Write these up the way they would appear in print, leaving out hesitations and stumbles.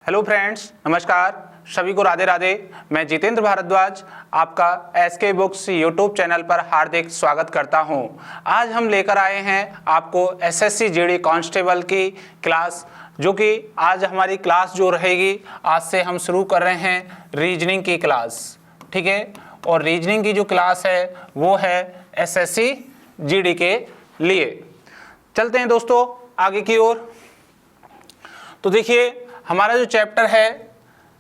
Hello friends, नमस्कार। सभी को राधे राधे। मैं जितेंद्र भारद्वाज आपका एसके बुक्स यूट्यूब चैनल पर हार्दिक स्वागत करता हूं। आज हम लेकर आए हैं आपको एसएससी जीडी कांस्टेबल की क्लास, जो कि आज हमारी क्लास जो रहेगी, आज से हम शुरू कर रहे हैं रीजनिंग की क्लास। ठीक है, और रीजनिंग की जो क्लास है वो है एसएससी जीडी के लिए। चलते हैं दोस्तों आगे की ओर। तो देखिए, हमारा जो चैप्टर है,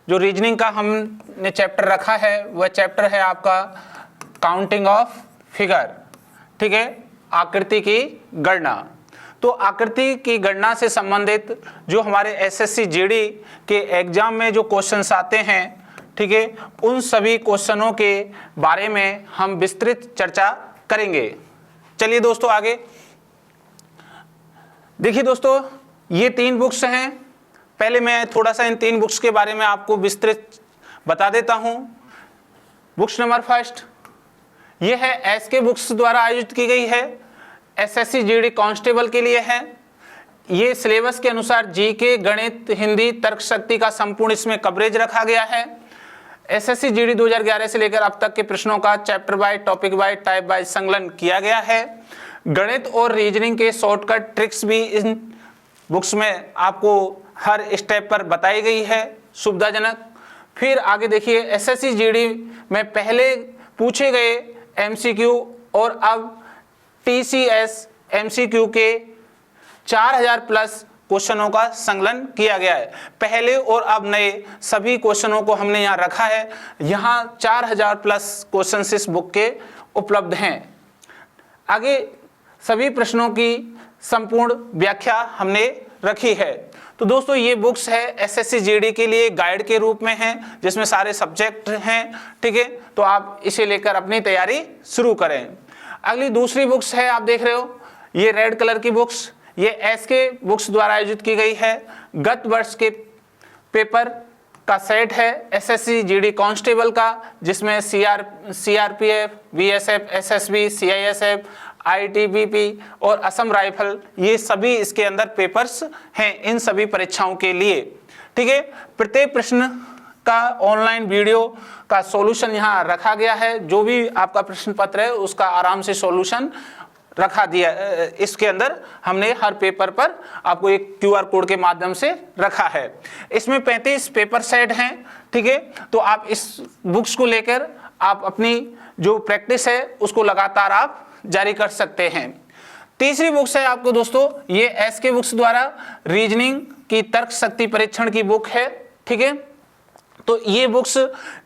जो रीजनिंग का हमने चैप्टर रखा है, वह चैप्टर है आपका काउंटिंग ऑफ फिगर। ठीक है, आकृति की गणना। तो आकृति की गणना से संबंधित जो हमारे एसएससी जीडी के एग्जाम में जो क्वेश्चंस आते हैं, ठीक है, उन सभी क्वेश्चनों के बारे में हम विस्तृत चर्चा करेंगे। चलिए दोस्तों आगे देखिए। दोस्तों, ये 3 बुक्स हैं। पहले मैं थोड़ा सा इन 3 बुक्स के बारे में आपको विस्तृत बता देता हूं। बुक्स नंबर फर्स्ट, ये है एसके बुक्स द्वारा आयोजित की गई है, एसएससी जीडी कांस्टेबल के लिए है। ये सिलेबस के अनुसार जीके, गणित, हिंदी, तर्क शक्ति का संपूर्ण इसमें कवरेज रखा गया है। एसएससी जीडी 2011 से लेकर अब तक के प्रश्नों का chapter wise, topic wise, type wise संकलन किया गया है। गणित और रीजनिंग के शॉर्टकट ट्रिक्स भी इन बुक्स में आपको हर स्टेप पर बताई गई है, सुविधाजनक। फिर आगे देखिए, एसएससी जीडी में पहले पूछे गए एमसीक्यू और अब टीसीएस एमसीक्यू के 4000 प्लस क्वेश्चनों का संकलन किया गया है। पहले और अब नए सभी क्वेश्चनों को हमने यहाँ रखा है। यहाँ 4000 प्लस क्वेश्चन इस बुक के उपलब्ध हैं। आगे सभी प्रश्नों की संपूर्ण व्याख्या हमने रखी है। तो दोस्तों, ये बुक्स है एसएससी जीडी के लिए गाइड के रूप में हैं, जिसमें सारे सब्जेक्ट हैं। ठीक है, तो आप इसे लेकर अपनी तैयारी शुरू करें। अगली दूसरी बुक्स है, आप देख रहे हो, ये रेड कलर की बुक्स, ये एसके बुक्स द्वारा आयोजित की गई है। गत वर्ष के पेपर का सेट है एसएससी जीडी कांस्टेबल का, जिसमें CRPF, BSF, SSB, CISF, ITBP और असम राइफल, ये सभी इसके अंदर पेपर्स हैं इन सभी परीक्षाओं के लिए। ठीक है, प्रत्येक प्रश्न का ऑनलाइन वीडियो का सॉल्यूशन यहाँ रखा गया है। जो भी आपका प्रश्न पत्र है उसका आराम से सॉल्यूशन रखा दिया, इसके अंदर हमने हर पेपर पर आपको एक क्यूआर कोड के माध्यम से रखा है। इसमें 35 पेपर सेट हैं। ठीक है, तो आप इस बुक्स को लेकर आप अपनी जो प्रैक्टिस है उसको लगातार आप जारी कर सकते हैं। तीसरी बुक्स है आपको दोस्तों, ये एसके बुक्स द्वारा रीजनिंग की तर्क शक्ति परीक्षण की बुक है। ठीक है, तो ये बुक्स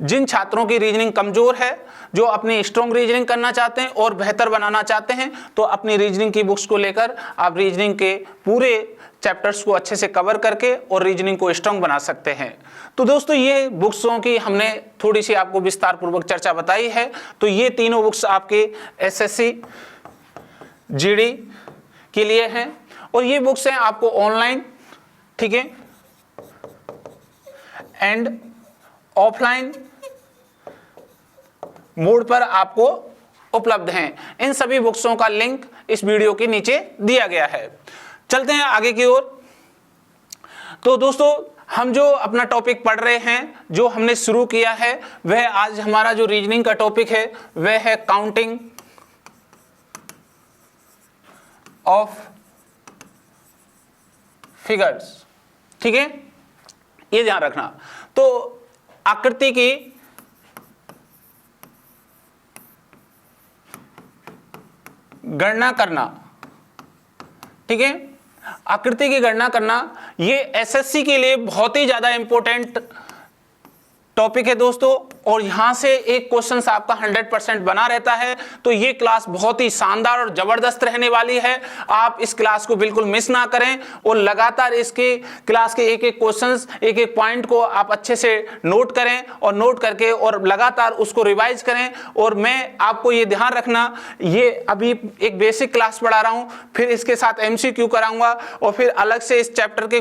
जिन छात्रों की रीजनिंग कमजोर है, जो अपनी स्ट्रॉन्ग रीजनिंग करना चाहते हैं और बेहतर बनाना चाहते हैं, तो अपनी रीजनिंग की बुक्स को लेकर आप रीजनिंग के पूरे चैप्टर्स को अच्छे से कवर करके और रीजनिंग को स्ट्रॉन्ग बना सकते हैं। तो दोस्तों, ये बुक्सों की हमने थोड़ी सी आपको विस्तार पूर्वक चर्चा बताई है। तो ये तीनों बुक्स आपके एसएससी जीडी के लिए हैं, और ये बुक्स हैं आपको ऑनलाइन, ठीक है, एंड ऑफलाइन मोड पर आपको उपलब्ध हैं। इन सभी बुक्सों का लिंक इस वीडियो के नीचे दिया गया है। चलते हैं आगे की ओर। तो दोस्तों, हम जो अपना टॉपिक पढ़ रहे हैं, जो हमने शुरू किया है, वह आज हमारा जो रीजनिंग का टॉपिक है वह है काउंटिंग ऑफ फिगर्स। ठीक है, ये ध्यान रखना। तो आकृति की गणना करना, ठीक है, आकृति की गणना करना, ये एसएससी के लिए बहुत ही ज्यादा इंपॉर्टेंट टॉपिक है दोस्तों। और यहां से एक क्वेश्चन आपका 100% बना रहता है। तो ये क्लास बहुत ही शानदार और जबरदस्त रहने वाली है। आप इस क्लास को बिल्कुल मिस ना करें और लगातार इसके क्लास के एक एक क्वेश्चंस, एक एक पॉइंट को आप अच्छे से नोट करें और नोट करके और लगातार उसको रिवाइज करें। और मैं आपको ये ध्यान रखना, ये अभी एक बेसिक क्लास पढ़ा रहा हूं, फिर इसके साथ एमसीक्यू कराऊंगा और फिर अलग से इस चैप्टर के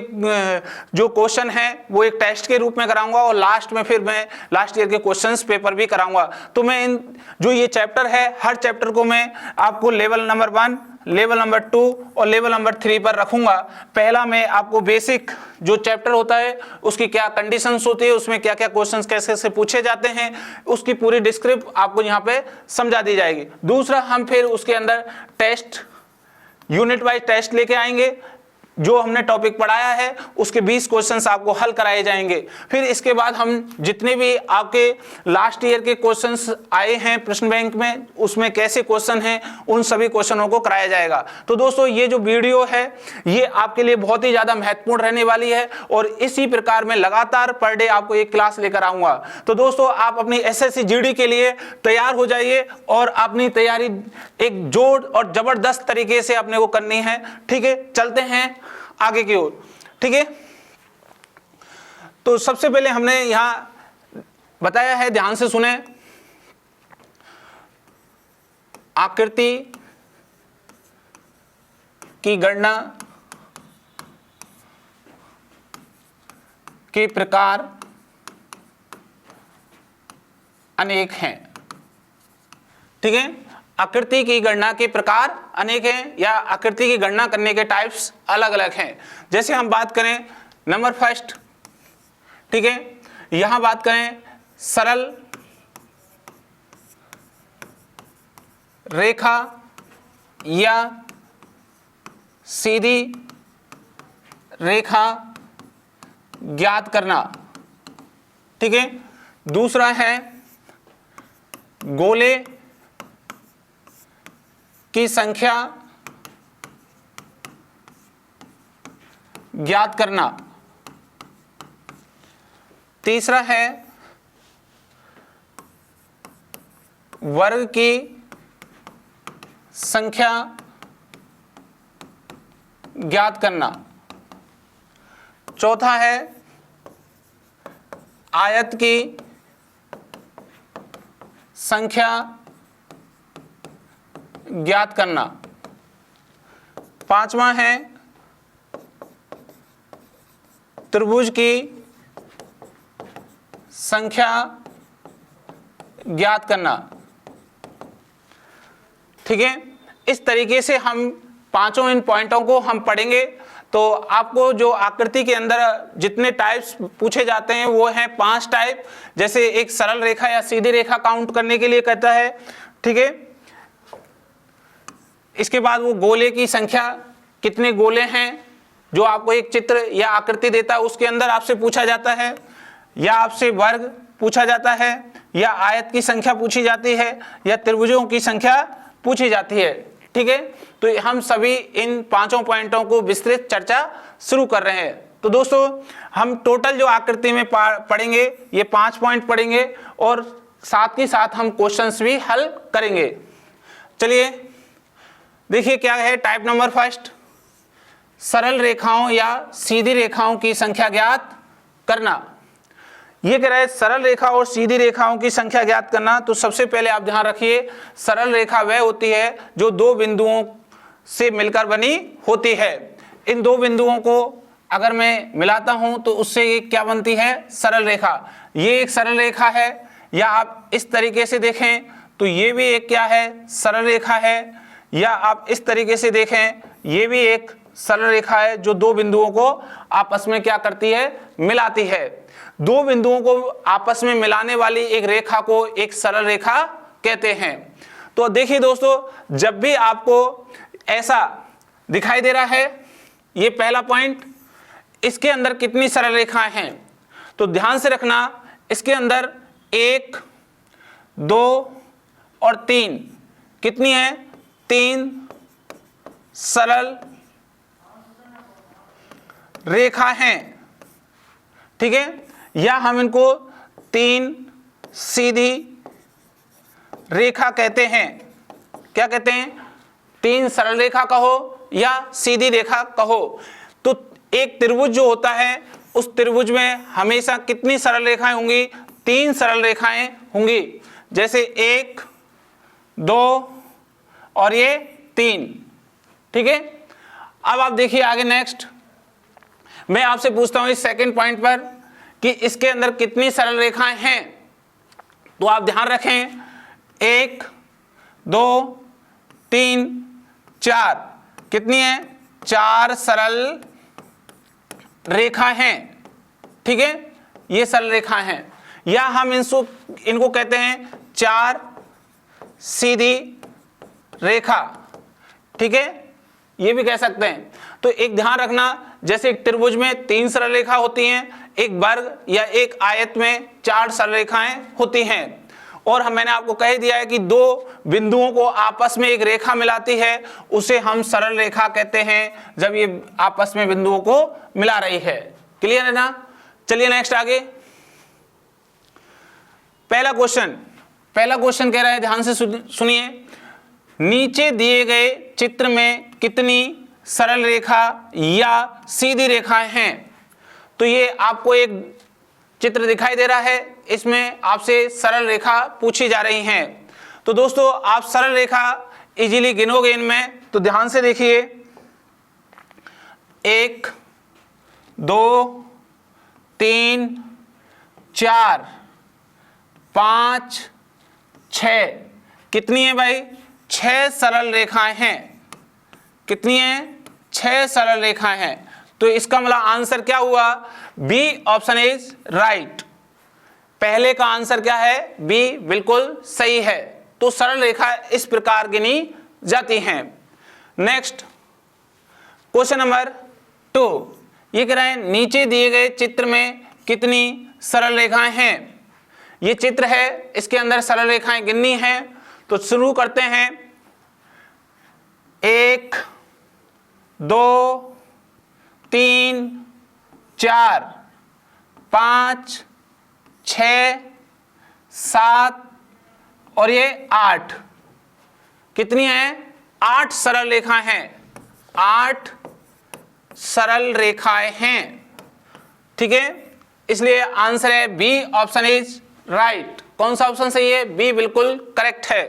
जो क्वेश्चन है वो एक टेस्ट के रूप में कराऊंगा, और लास्ट में फिर मैं लास्ट ईयर के क्वेश्चंस पेपर भी कराऊंगा। तो मैं इन जो ये चैप्टर है, हर चैप्टर को मैं आपको लेवल नंबर 1, लेवल नंबर 2 और लेवल नंबर 3 पर रखूंगा। पहला मैं आपको बेसिक जो चैप्टर होता है उसकी क्या कंडीशंस होती है, उसमें क्या क्या क्वेश्चंस कैसे कैसे पूछे जाते हैं, उसकी पूरी डिस्क्रिप्ट आपको यहाँ पे समझा दी जाएगी। दूसरा, हम फिर उसके अंदर टेस्ट, यूनिट वाइज टेस्ट लेके आएंगे। जो हमने टॉपिक पढ़ाया है उसके 20 क्वेश्चंस आपको हल कराए जाएंगे। फिर इसके बाद हम जितने भी आपके लास्ट ईयर के क्वेश्चंस आए हैं प्रश्न बैंक में, उसमें कैसे क्वेश्चन हैं, उन सभी क्वेश्चनों को कराया जाएगा। तो दोस्तों, ये जो वीडियो है ये आपके लिए बहुत ही ज़्यादा महत्वपूर्ण रहने वाली है और इसी प्रकार मैं लगातार पर डे आपको एक क्लास लेकर आऊँगा। तो दोस्तों, आप अपनी SSC GD के लिए तैयार हो जाइए और अपनी तैयारी एक जोड़ और ज़बरदस्त तरीके से अपने को करनी है। ठीक है, चलते हैं आगे की ओर। ठीक है, तो सबसे पहले हमने यहां बताया है, ध्यान से सुने, आकृति की गणना के प्रकार अनेक हैं। ठीक है, आकृति की गणना के प्रकार अनेक हैं या आकृति की गणना करने के टाइप्स अलग अलग हैं। जैसे हम बात करें नंबर फर्स्ट, ठीक है, यहां बात करें सरल रेखा या सीधी रेखा ज्ञात करना। ठीक है, दूसरा है गोले की संख्या ज्ञात करना। तीसरा है वर्ग की संख्या ज्ञात करना। चौथा है आयत की संख्या ज्ञात करना। पांचवा है त्रिभुज की संख्या ज्ञात करना। ठीक है, इस तरीके से हम पांचों इन पॉइंटों को हम पढ़ेंगे। तो आपको जो आकृति के अंदर जितने टाइप्स पूछे जाते हैं वो हैं 5 टाइप। जैसे एक सरल रेखा या सीधी रेखा काउंट करने के लिए कहता है। ठीक है, इसके बाद वो गोले की संख्या, कितने गोले हैं, जो आपको एक चित्र या आकृति देता है उसके अंदर आपसे पूछा जाता है, या आपसे वर्ग पूछा जाता है, या आयत की संख्या पूछी जाती है, या त्रिभुजों की संख्या पूछी जाती है। ठीक है, तो हम सभी इन पांचों पॉइंटों को विस्तृत चर्चा शुरू कर रहे हैं। तो दोस्तों, हम टोटल जो आकृति में पढ़ेंगे ये 5 पॉइंट पढ़ेंगे और साथ ही साथ हम क्वेश्चंस भी हल करेंगे। चलिए देखिए क्या है टाइप नंबर फर्स्ट, सरल रेखाओं या सीधी रेखाओं की संख्या ज्ञात करना। ये कह रहा है सरल रेखा और सीधी रेखाओं की संख्या ज्ञात करना। तो सबसे पहले आप ध्यान रखिए, सरल रेखा वह होती है जो 2 बिंदुओं से मिलकर बनी होती है। इन 2 बिंदुओं को अगर मैं मिलाता हूं तो उससे ये क्या बनती है, सरल रेखा। ये एक सरल रेखा है, या आप इस तरीके से देखें तो ये भी एक क्या है, सरल रेखा है, या आप इस तरीके से देखें ये भी एक सरल रेखा है जो 2 बिंदुओं को आपस में क्या करती है, मिलाती है। 2 बिंदुओं को आपस में मिलाने वाली एक रेखा को एक सरल रेखा कहते हैं। तो देखिए दोस्तों, जब भी आपको ऐसा दिखाई दे रहा है, ये पहला पॉइंट, इसके अंदर कितनी सरल रेखाएं हैं, तो ध्यान से रखना, इसके अंदर 1, 2 और 3 कितनी है, 3 सरल रेखा हैं। ठीक है, या हम इनको 3 सीधी रेखा कहते हैं। क्या कहते हैं, 3 सरल रेखा कहो या सीधी रेखा कहो। तो एक त्रिभुज जो होता है उस त्रिभुज में हमेशा कितनी सरल रेखाएं होंगी, 3 सरल रेखाएं होंगी। जैसे 1, 2 और ये 3। ठीक है, अब आप देखिए आगे नेक्स्ट, मैं आपसे पूछता हूं इस सेकंड पॉइंट पर कि इसके अंदर कितनी सरल रेखाएं हैं। तो आप ध्यान रखें 1 2 3 4 कितनी है, 4 सरल रेखा हैं, ठीक है, ये सरल रेखा हैं, या हम इनको कहते हैं 4 सीधी रेखा, ठीक है, ये भी कह सकते हैं। तो एक ध्यान रखना, जैसे एक त्रिभुज में 3 सरल रेखा होती हैं, एक वर्ग या एक आयत में 4 सरल रेखाएं होती हैं। और मैंने आपको कह दिया है कि 2 बिंदुओं को आपस में एक रेखा मिलाती है, उसे हम सरल रेखा कहते हैं, जब ये आपस में बिंदुओं को मिला रही है। क्लियर है ना? चलिए नेक्स्ट आगे। पहला क्वेश्चन कह रहा है, ध्यान से सुनिए, नीचे दिए गए चित्र में कितनी सरल रेखा या सीधी रेखाएं हैं? तो ये आपको एक चित्र दिखाई दे रहा है, इसमें आपसे सरल रेखा पूछी जा रही हैं। तो दोस्तों आप सरल रेखा इजीली गिनोगे इनमें, तो ध्यान से देखिए, 1 2 3 4 5 6 कितनी है भाई, 6 सरल रेखाएं हैं। कितनी है, 6 सरल रेखाएं हैं। तो इसका मतलब आंसर क्या हुआ, बी ऑप्शन इज राइट। पहले का आंसर क्या है, बी बिल्कुल सही है। तो सरल रेखा इस प्रकार गिनी जाती हैं। नेक्स्ट क्वेश्चन नंबर 2, ये कह रहे हैं नीचे दिए गए चित्र में कितनी सरल रेखाएं हैं। ये चित्र है, इसके अंदर सरल रेखाएं गिननी हैं। तो शुरू करते हैं, 1 2 3 4 5 6 7 और ये 8 कितनी है, 8 सरल रेखाएं हैं। 8 सरल रेखाएं हैं, ठीक है, इसलिए आंसर है बी ऑप्शन इज राइट। कौन सा ऑप्शन सही है, बी बिल्कुल करेक्ट है।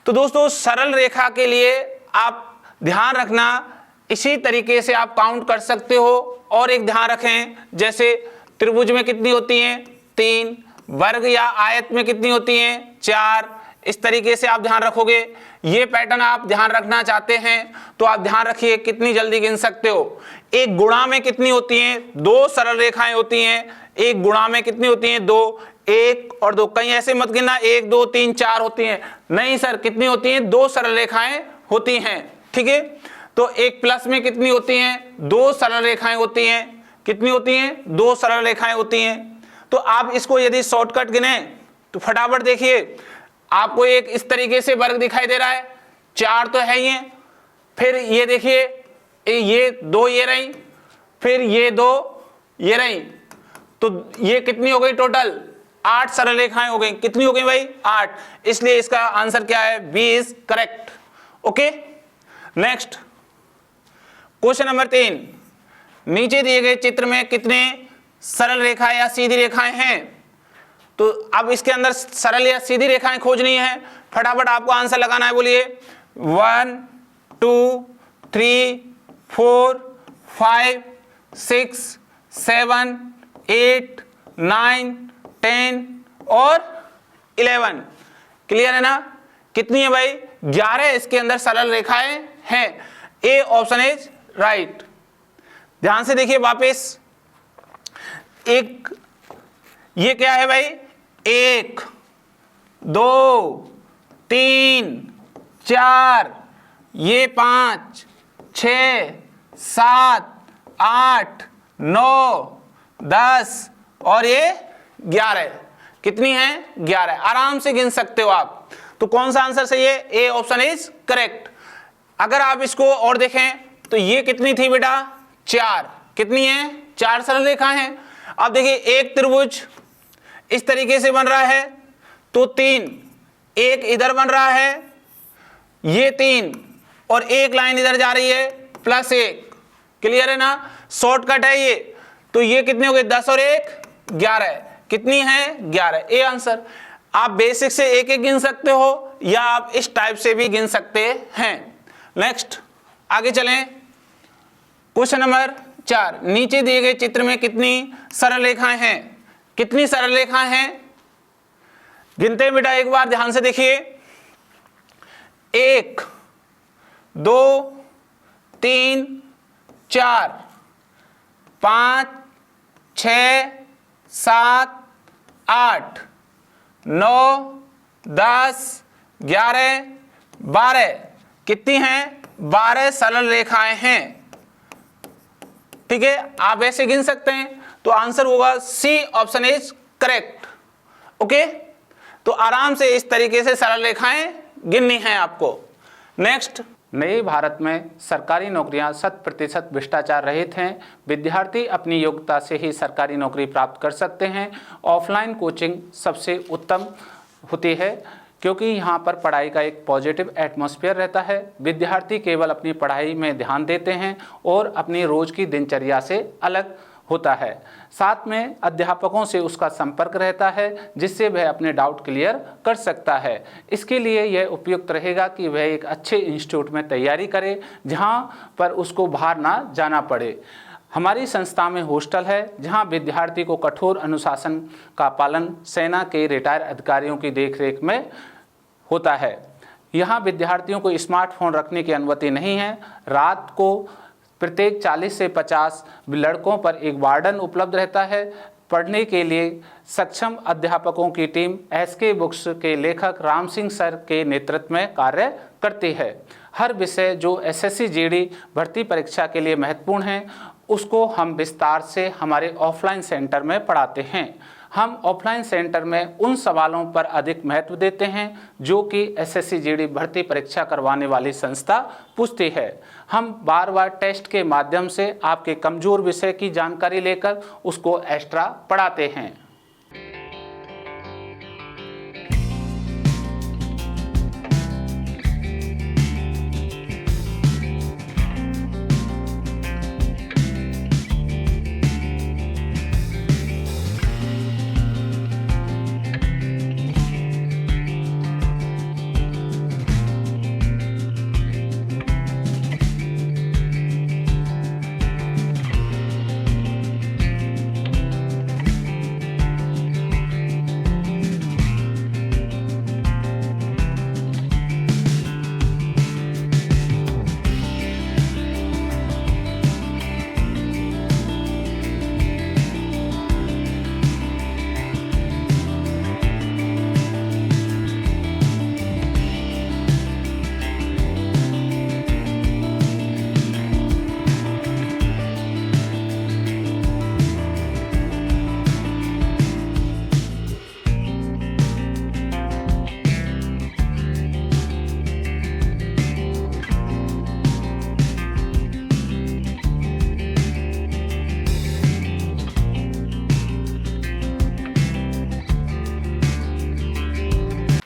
तो दोस्तों सरल रेखा के लिए आप ध्यान रखना, इसी तरीके से आप काउंट कर सकते हो। और एक ध्यान रखें, जैसे त्रिभुज में कितनी होती हैं, 3, वर्ग या आयत में कितनी होती हैं, 4, इस तरीके से आप ध्यान रखोगे। ये पैटर्न आप ध्यान रखना चाहते हैं तो आप ध्यान रखिए, कितनी जल्दी गिन सकते हो। एक गुणा में कितनी होती हैं, 2 सरल रेखाएं होती हैं। एक गुणा में कितनी होती हैं, 2, 1 और 2, कहीं ऐसे मत गिनना 1 2 3 4 होती हैं, नहीं सर, कितनी होती हैं, 2 सरल रेखाएं होती हैं, ठीक है। तो एक प्लस में कितनी होती हैं, 2 सरल रेखाएं होती हैं। कितनी होती हैं, 2 सरल रेखाएं होती हैं। तो आप इसको यदि शॉर्टकट गिने तो फटाफट देखिए, आपको एक इस तरीके से वर्ग दिखाई दे रहा है, 4 तो है ही है, फिर ये देखिए, ये 2 ये रही, फिर ये 2 ये रही, तो ये कितनी हो गई, टोटल 8 सरल रेखाएं हो गई। कितनी हो गई भाई, 8। इसलिए इसका आंसर क्या है, B is correct. Okay, next question number 3, नीचे दिए गए चित्र में कितने सरल रेखाएं या सीधी रेखाएं हैं। तो अब इसके अंदर सरल या सीधी रेखाएं खोजनी है, फटाफट आपको आंसर लगाना है। बोलिए 1 2 3 4 5 6 7 8 9 10 और 11। क्लियर है ना? कितनी है भाई, 11 इसके अंदर सरल रेखाएं हैं। A option is right. ध्यान से देखिए वापस, एक ये क्या है भाई, 1 2 3 4, ये 5 6 7 8 9 10 और ये 11। कितनी है, 11। आराम से गिन सकते हो आप। तो कौन सा आंसर सही है, ए ऑप्शन इज करेक्ट। अगर आप इसको और देखें तो ये कितनी थी बेटा, 4। कितनी है, 4 सरल रेखा हैं। अब देखिए, एक त्रिभुज इस तरीके से बन रहा है तो 3, एक इधर बन रहा है, ये 3 और एक लाइन इधर जा रही है +1। क्लियर है ना? शॉर्टकट है ये। तो ये कितने हो गए, 10 और 1 11। कितनी है, 11। A answer. आप बेसिक से एक एक गिन सकते हो या आप इस टाइप से भी गिन सकते हैं। नेक्स्ट आगे चलें, क्वेश्चन नंबर 4, नीचे दिए गए चित्र में कितनी सरल रेखाएं हैं। कितनी सरल रेखाएं हैं, गिनते हैं बेटा, एक बार ध्यान से देखिए। 1 2 3 4 5 6 7 8 9 10 11 12, कितनी हैं? 12 सरल रेखाएं हैं। ठीक है, आप ऐसे गिन सकते हैं। तो आंसर होगा सी, ऑप्शन इज करेक्ट। ओके, तो आराम से इस तरीके से सरल रेखाएं गिननी है आपको। नेक्स्ट, नए भारत में सरकारी नौकरियां 100% भ्रष्टाचार रहित हैं। विद्यार्थी अपनी योग्यता से ही सरकारी नौकरी प्राप्त कर सकते हैं। ऑफलाइन कोचिंग सबसे उत्तम होती है क्योंकि यहाँ पर पढ़ाई का एक पॉजिटिव एटमॉस्फेयर रहता है। विद्यार्थी केवल अपनी पढ़ाई में ध्यान देते हैं और अपनी रोज की दिनचर्या से अलग होता है। साथ में अध्यापकों से उसका संपर्क रहता है जिससे वह अपने डाउट क्लियर कर सकता है। इसके लिए यह उपयुक्त रहेगा कि वह एक अच्छे इंस्टीट्यूट में तैयारी करे जहाँ पर उसको बाहर ना जाना पड़े। हमारी संस्था में हॉस्टल है जहां विद्यार्थी को कठोर अनुशासन का पालन सेना के रिटायर अधिकारियों की देखरेख में होता है। यहां विद्यार्थियों को स्मार्टफोन रखने की अनुमति नहीं है। रात को प्रत्येक 40 से 50 लड़कों पर एक वार्डन उपलब्ध रहता है। पढ़ने के लिए सक्षम अध्यापकों की टीम एसके बुक्स के लेखक राम सिंह सर के नेतृत्व में कार्य करती है। हर विषय जो एसएससी जीडी भर्ती परीक्षा के लिए महत्वपूर्ण है उसको हम विस्तार से हमारे ऑफलाइन सेंटर में पढ़ाते हैं। हम ऑफलाइन सेंटर में उन सवालों पर अधिक महत्व देते हैं जो कि एसएससी जीडी भर्ती परीक्षा करवाने वाली संस्था पूछती है। हम बार बार टेस्ट के माध्यम से आपके कमजोर विषय की जानकारी लेकर उसको एक्स्ट्रा पढ़ाते हैं।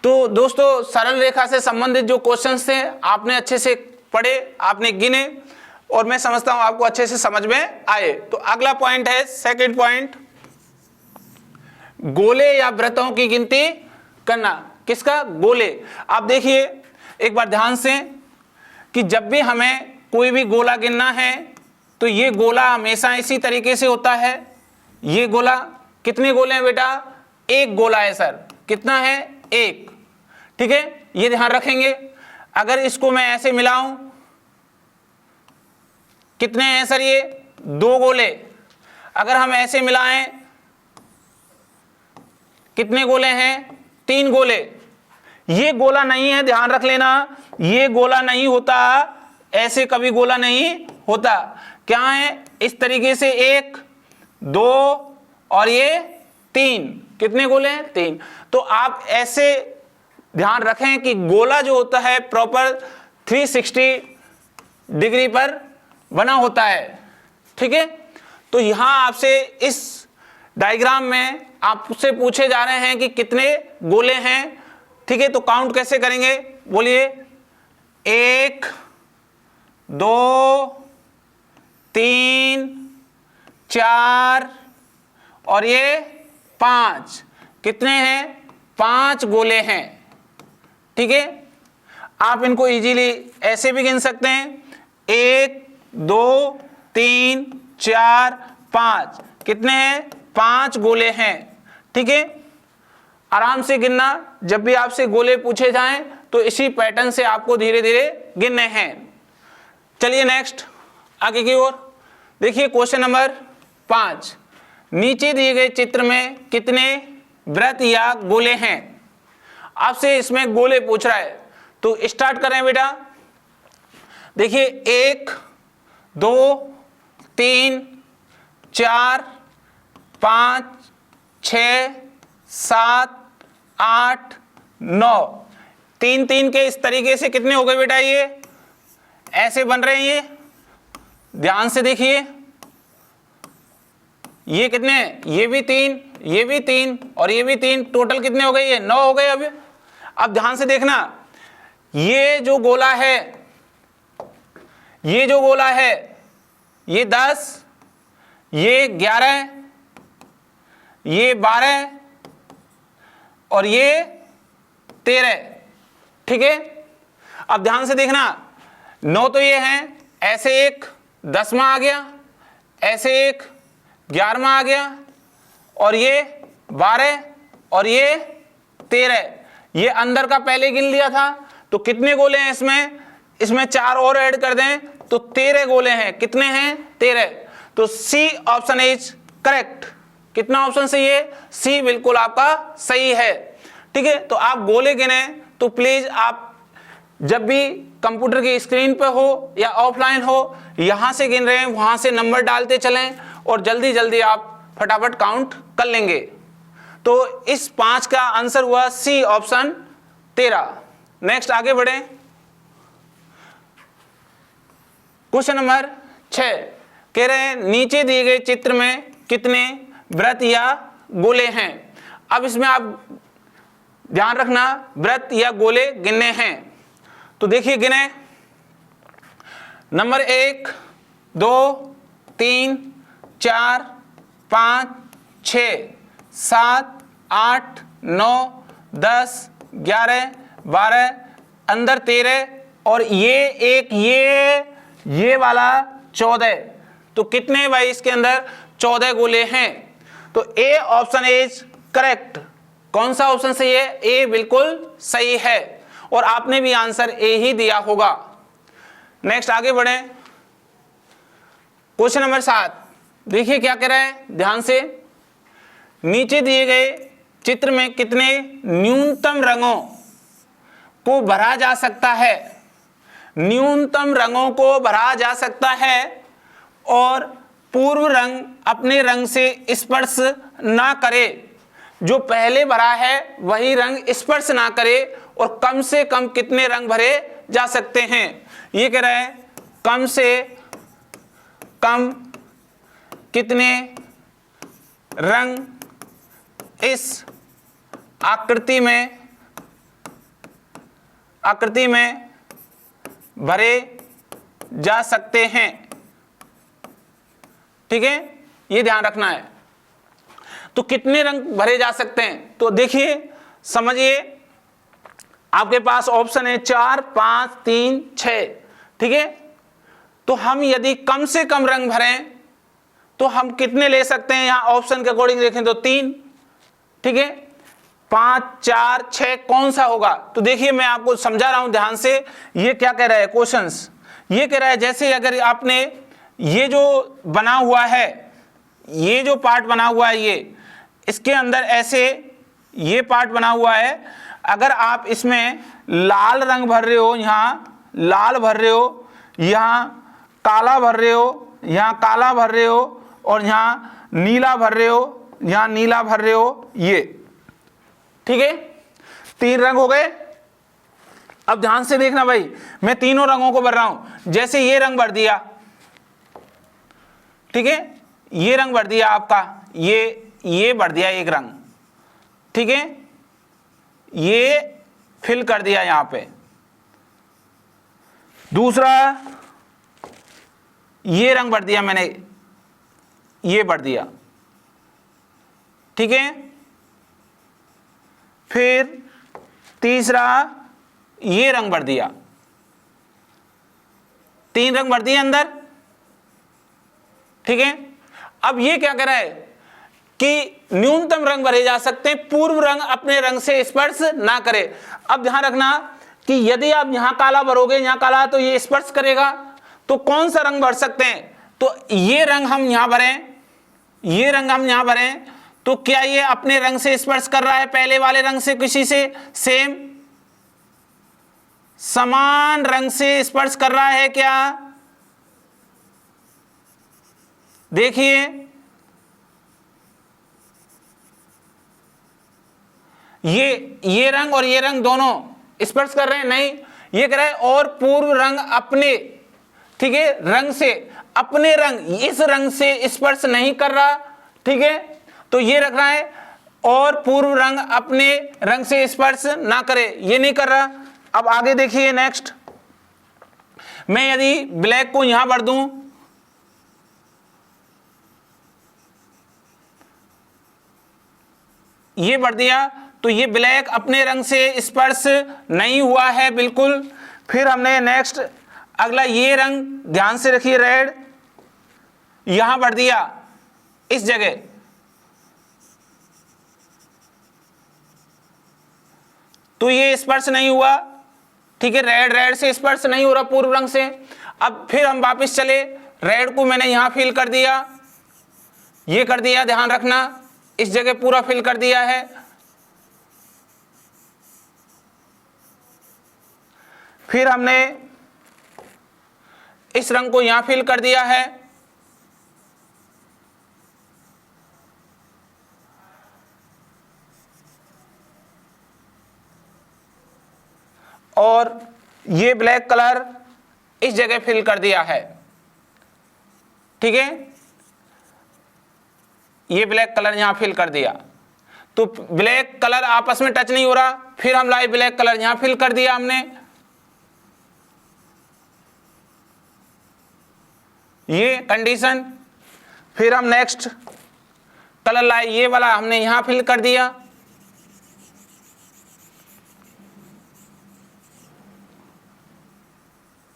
तो दोस्तों, सरल रेखा से संबंधित जो क्वेश्चंस थे आपने अच्छे से पढ़े, आपने गिने और मैं समझता हूं आपको अच्छे से समझ में आए। तो अगला पॉइंट है, सेकंड पॉइंट, गोले या वृत्तों की गिनती करना। किसका? गोले। आप देखिए एक बार ध्यान से कि जब भी हमें कोई भी गोला गिनना है तो ये गोला हमेशा इसी तरीके से होता है। ये गोला, कितने गोले हैं बेटा? एक गोला है सर। कितना है? एक। ठीक है, ये ध्यान रखेंगे। अगर इसको मैं ऐसे मिलाऊं, कितने हैं सर? ये दो गोले। अगर हम ऐसे मिलाएं, कितने गोले हैं? तीन गोले। ये गोला नहीं है, ध्यान रख लेना, ये गोला नहीं होता, ऐसे कभी गोला नहीं होता। क्या है? इस तरीके से एक, दो और ये तीन। कितने गोले हैं? तीन। तो आप ऐसे ध्यान रखें कि गोला जो होता है प्रॉपर 360 डिग्री पर बना होता है। ठीक है, तो यहां आपसे इस डायग्राम में आपसे पूछे जा रहे हैं कि कितने गोले हैं। ठीक है, तो काउंट कैसे करेंगे? बोलिए। 1 2 3 4 और ये 5। कितने हैं? 5 गोले हैं। ठीक है, आप इनको इजीली ऐसे भी गिन सकते हैं। 1 2 3 4 5। कितने हैं? 5 गोले हैं। ठीक है, आराम से गिनना, जब भी आपसे गोले पूछे जाएं तो इसी पैटर्न से आपको धीरे धीरे गिनने हैं। चलिए नेक्स्ट आगे की ओर देखिए, क्वेश्चन नंबर 5, नीचे दिए गए चित्र में कितने वृत्त या गोले हैं। आपसे इसमें गोले पूछ रहा है, तो स्टार्ट करें बेटा। देखिए 1 2 3 4 5 6 7 8 9, 3 3 के इस तरीके से कितने हो गए बेटा, ये ऐसे बन रहे हैं। ये ध्यान से देखिए, ये कितने, ये भी 3, ये भी 3 और ये भी 3, टोटल कितने हो गए, ये 9 हो गए। अब ध्यान से देखना, ये जो गोला है, ये जो गोला है, ये 10, ये 11, ये 12 और ये 13, ठीक है। अब ध्यान से देखना, 9 तो ये हैं, ऐसे एक 10वां आ गया, ऐसे एक 11वां आ गया और ये 12 और ये 13, ये अंदर का पहले गिन लिया था। तो कितने गोले हैं इसमें, इसमें 4 और ऐड कर दें तो 13 गोले हैं। कितने हैं, 13। तो सी ऑप्शन इज करेक्ट। कितना ऑप्शन सही है, सी बिल्कुल आपका सही है, ठीक है। तो आप गोले गिने तो प्लीज आप जब भी कंप्यूटर की स्क्रीन पे हो या ऑफलाइन हो, यहां से गिन रहे हैं वहां से नंबर डालते चलें और जल्दी जल्दी आप फटाफट काउंट कर लेंगे। तो इस 5 का आंसर हुआ सी ऑप्शन 13। नेक्स्ट आगे बढ़े, क्वेश्चन नंबर 6 कह रहे हैं नीचे दिए गए चित्र में कितने वृत्त या गोले हैं। अब इसमें आप ध्यान रखना, वृत्त या गोले गिनने हैं। तो देखिए गिने, नंबर 1 2 3 4 5 6 7 8 9 10 11 12 अंदर 13 और ये एक ये वाला 14। तो कितने भाई इसके अंदर 14 गोले हैं। तो ए ऑप्शन इज करेक्ट। कौन सा ऑप्शन सही है, ए बिल्कुल सही है और आपने भी आंसर ए ही दिया होगा। नेक्स्ट आगे बढ़े, क्वेश्चन नंबर 7 देखिए क्या कह रहा है, ध्यान से। नीचे दिए गए चित्र में कितने न्यूनतम रंगों को भरा जा सकता है। न्यूनतम रंगों को भरा जा सकता है और पूर्व रंग अपने रंग से स्पर्श ना करे। जो पहले भरा है वही रंग स्पर्श ना करे और कम से कम कितने रंग भरे जा सकते हैं। ये कह रहा है कम से कम कितने रंग इस आकृति में भरे जा सकते हैं, ठीक है। ये ध्यान रखना है। तो कितने रंग भरे जा सकते हैं, तो देखिए समझिए, आपके पास ऑप्शन है 4 5 3 6, ठीक है। तो हम यदि कम से कम रंग भरें तो हम कितने ले सकते हैं, यहां ऑप्शन के अकॉर्डिंग देखें तो 3, ठीक है। 5 4 6 कौन सा होगा, तो देखिए मैं आपको समझा रहा हूं ध्यान से। ये क्या कह रहा है क्वेश्चंस, ये कह रहा है जैसे अगर आपने ये जो बना हुआ है, ये जो पार्ट बना हुआ है, ये इसके अंदर ऐसे ये पार्ट बना हुआ है। अगर आप इसमें लाल रंग भर रहे हो, यहाँ लाल भर रहे हो, यहाँ काला भर रहे हो, यहाँ काला भर रहे हो और यहाँ नीला भर रहे हो, यहाँ नीला भर रहे हो, ये ठीक है। 3 रंग हो गए। अब ध्यान से देखना भाई, मैं तीनों रंगों को भर रहा हूं। जैसे ये रंग भर दिया, ठीक है, ये रंग भर दिया आपका, ये भर दिया एक रंग, ठीक है, ये फिल कर दिया यहां पे। दूसरा ये रंग भर दिया मैंने, ये भर दिया, ठीक है। फिर तीसरा ये रंग भर दिया। 3 रंग भर दिए अंदर, ठीक है। अब ये क्या कर रहा है, कि न्यूनतम रंग भरे जा सकते हैं, पूर्व रंग अपने रंग से स्पर्श ना करे। अब ध्यान रखना कि यदि आप यहां काला भरोगे, यहां काला, तो ये स्पर्श करेगा, तो कौन सा रंग भर सकते हैं? तो ये रंग हम यहां भरें, ये रंग हम यहां भरें, तो क्या ये अपने रंग से स्पर्श कर रहा है पहले वाले रंग से? किसी से सेम समान रंग से स्पर्श कर रहा है क्या? देखिए, ये रंग और ये रंग दोनों स्पर्श कर रहे हैं? नहीं, ये कह रहा है और पूर्व रंग अपने, ठीक है, रंग से, अपने रंग, इस रंग से स्पर्श नहीं कर रहा, ठीक है, तो ये रख रहा है और पूर्व रंग अपने रंग से स्पर्श ना करे, ये नहीं कर रहा। अब आगे देखिए नेक्स्ट, मैं यदि ब्लैक को यहां भर दूं, ये भर दिया, तो ये ब्लैक अपने रंग से स्पर्श नहीं हुआ है बिल्कुल। फिर हमने नेक्स्ट अगला ये रंग ध्यान से रखिए, रेड यहां भर दिया इस जगह, तो ये स्पर्श नहीं हुआ, ठीक है, रेड से स्पर्श नहीं हो रहा पूर्व रंग से। अब फिर हम वापस चले, रेड को मैंने यहां फिल कर दिया, ये कर दिया, ध्यान रखना इस जगह पूरा फिल कर दिया है। फिर हमने इस रंग को यहां फिल कर दिया है, और ये ब्लैक कलर इस जगह फिल कर दिया है, ठीक है, ये ब्लैक कलर यहां फिल कर दिया, तो ब्लैक कलर आपस में टच नहीं हो रहा। फिर हम लाए ब्लैक कलर यहां फिल कर दिया हमने, ये कंडीशन। फिर हम नेक्स्ट कलर लाए, ये वाला हमने यहां फिल कर दिया,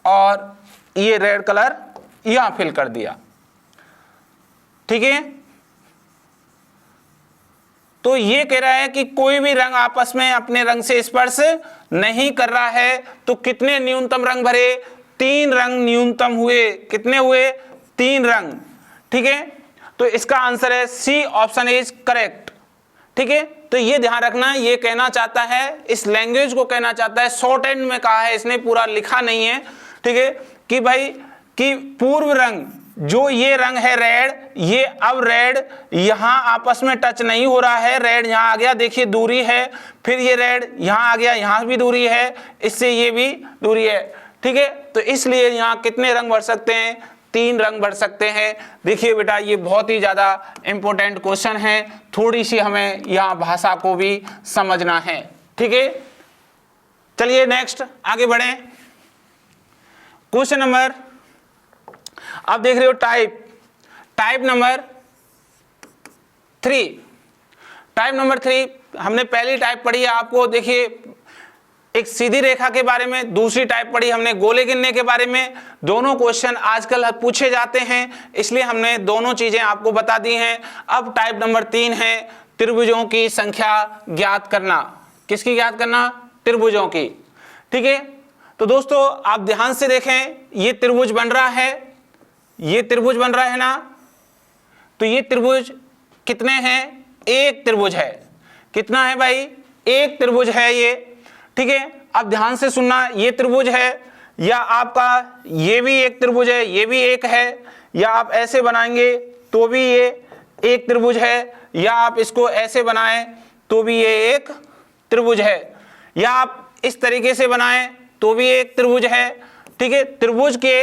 और ये रेड कलर यहां फिल कर दिया, ठीक है। तो ये कह रहा है कि कोई भी रंग आपस में अपने रंग से स्पर्श नहीं कर रहा है। तो कितने न्यूनतम रंग भरे? 3 रंग न्यूनतम हुए। कितने हुए? 3 रंग, ठीक है। तो इसका आंसर है सी, ऑप्शन इज करेक्ट, ठीक है। तो ये ध्यान रखना, ये कहना चाहता है, इस लैंग्वेज को कहना चाहता है, शॉर्ट एंड में कहा है, इसने पूरा लिखा नहीं है, ठीक है, कि भाई कि पूर्व रंग जो ये रंग है रेड, ये अब रेड यहां आपस में टच नहीं हो रहा है, रेड यहां आ गया, देखिए दूरी है, फिर ये रेड यहां आ गया, यहां भी दूरी है, इससे ये भी दूरी है, ठीक है। तो इसलिए यहां कितने रंग भर सकते हैं? 3 रंग भर सकते हैं। देखिए बेटा, ये बहुत ही ज्यादा इंपॉर्टेंट क्वेश्चन है, थोड़ी सी हमें यहाँ भाषा को भी समझना है, ठीक है। चलिए नेक्स्ट आगे बढ़े। क्वेश्चन नंबर, आप देख रहे हो टाइप नंबर 3। टाइप नंबर 3 हमने पहली टाइप पढ़ी है, आपको देखिए एक सीधी रेखा के बारे में, दूसरी टाइप पढ़ी हमने गोले गिनने के बारे में। दोनों क्वेश्चन आजकल पूछे जाते हैं, इसलिए हमने दोनों चीजें आपको बता दी हैं। अब टाइप नंबर 3 है त्रिभुजों की संख्या ज्ञात करना। किसकी ज्ञात करना? त्रिभुजों की, ठीक है। तो दोस्तों आप ध्यान से देखें, ये त्रिभुज बन रहा है, ये त्रिभुज बन रहा है ना, तो ये त्रिभुज कितने हैं? एक त्रिभुज है। कितना है भाई? एक त्रिभुज है ये, ठीक है। अब ध्यान से सुनना, ये त्रिभुज है, या आपका ये भी एक त्रिभुज है, ये भी एक है, या आप ऐसे बनाएंगे तो भी ये एक त्रिभुज है, या आप इसको ऐसे बनाएं तो भी ये एक त्रिभुज है, या आप इस तरीके से बनाएं तो भी एक त्रिभुज है, ठीक है। त्रिभुज के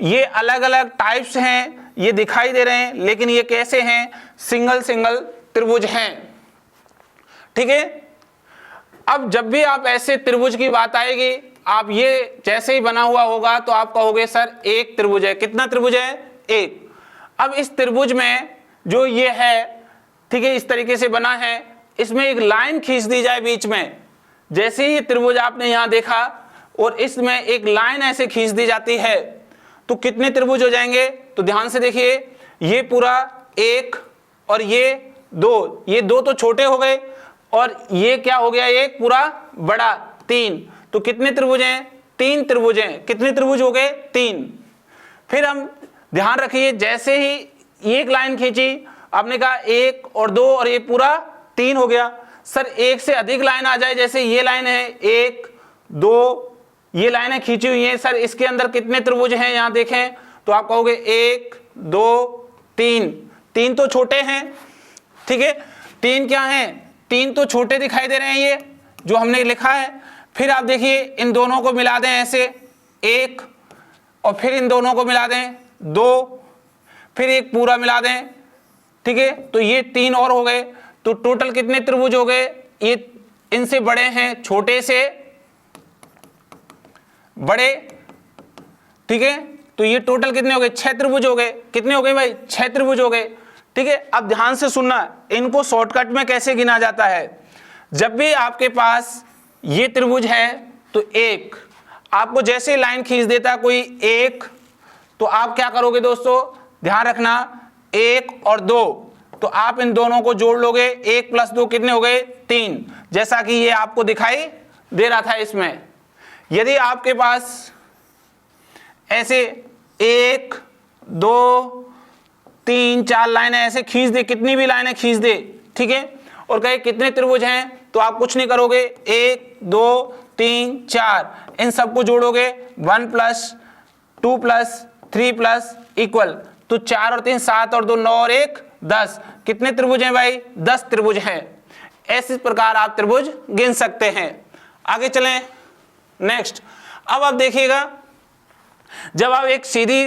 ये अलग अलग टाइप्स हैं, ये दिखाई दे रहे हैं, लेकिन ये कैसे हैं? सिंगल त्रिभुज हैं, ठीक है। अब जब भी आप ऐसे त्रिभुज की बात आएगी, आप ये जैसे ही बना हुआ होगा तो आप कहोगे सर एक त्रिभुज है। कितना त्रिभुज है? एक। अब इस त्रिभुज में जो ये है, ठीक है, इस तरीके से बना है, इसमें एक लाइन खींच दी जाए बीच में, जैसे ही त्रिभुज आपने यहां देखा और इसमें एक लाइन ऐसे खींच दी जाती है, तो कितने त्रिभुज हो जाएंगे? तो ध्यान से देखिए, ये पूरा एक और ये 2, ये 2 तो छोटे हो गए और ये क्या हो गया, एक पूरा बड़ा 3। तो कितने त्रिभुज हैं, 3 त्रिभुज हैं। कितने त्रिभुज हो गए, 3। फिर हम ध्यान रखिए, जैसे ही एक लाइन खींची, आपने कहा 1 और 2 और ये पूरा 3 हो गया। सर एक से अधिक लाइन आ जाए, जैसे ये लाइन है 1 2, ये लाइनें खींची हुई हैं, सर इसके अंदर कितने त्रिभुज हैं, यहां देखें तो आप कहोगे 1 2 3। 3 तो छोटे हैं, ठीक है, 3 क्या हैं, 3 तो छोटे दिखाई दे रहे हैं, ये जो हमने लिखा है। फिर आप देखिए इन दोनों को मिला दें ऐसे 1, और फिर इन दोनों को मिला दें 2, फिर एक पूरा मिला दें, ठीक है, तो ये 3 और हो गए। तो टोटल कितने त्रिभुज हो गए, ये इनसे बड़े हैं, छोटे से बड़े, ठीक है, तो ये टोटल कितने हो गए, 6 त्रिभुज हो गए। कितने हो गए भाई, 6 त्रिभुज हो गए, ठीक है। अब ध्यान से सुनना, इनको शॉर्टकट में कैसे गिना जाता है। जब भी आपके पास ये त्रिभुज है तो एक, आपको जैसे लाइन खींच देता कोई एक, तो आप क्या करोगे दोस्तों, ध्यान रखना, 1 और 2, तो आप इन दोनों को जोड़ लोगे, 1 + 2 कितने हो गए, 3, जैसा कि ये आपको दिखाई दे रहा था इसमें। यदि आपके पास ऐसे 1 2 3 4 लाइनें ऐसे खींच दे, कितनी भी लाइनें खींच दे, ठीक है, और कहे कितने त्रिभुज हैं, तो आप कुछ नहीं करोगे, 1 2 3 4, इन सबको जोड़ोगे, 1 + 2 + 3 + इक्वल, तो 4 और 3 7 और 2 9 और 1 10। कितने त्रिभुज हैं भाई, 10 त्रिभुज हैं। ऐसे प्रकार आप त्रिभुज गिन सकते हैं। आगे चलें, नेक्स्ट। अब आप देखिएगा, जब आप एक सीधी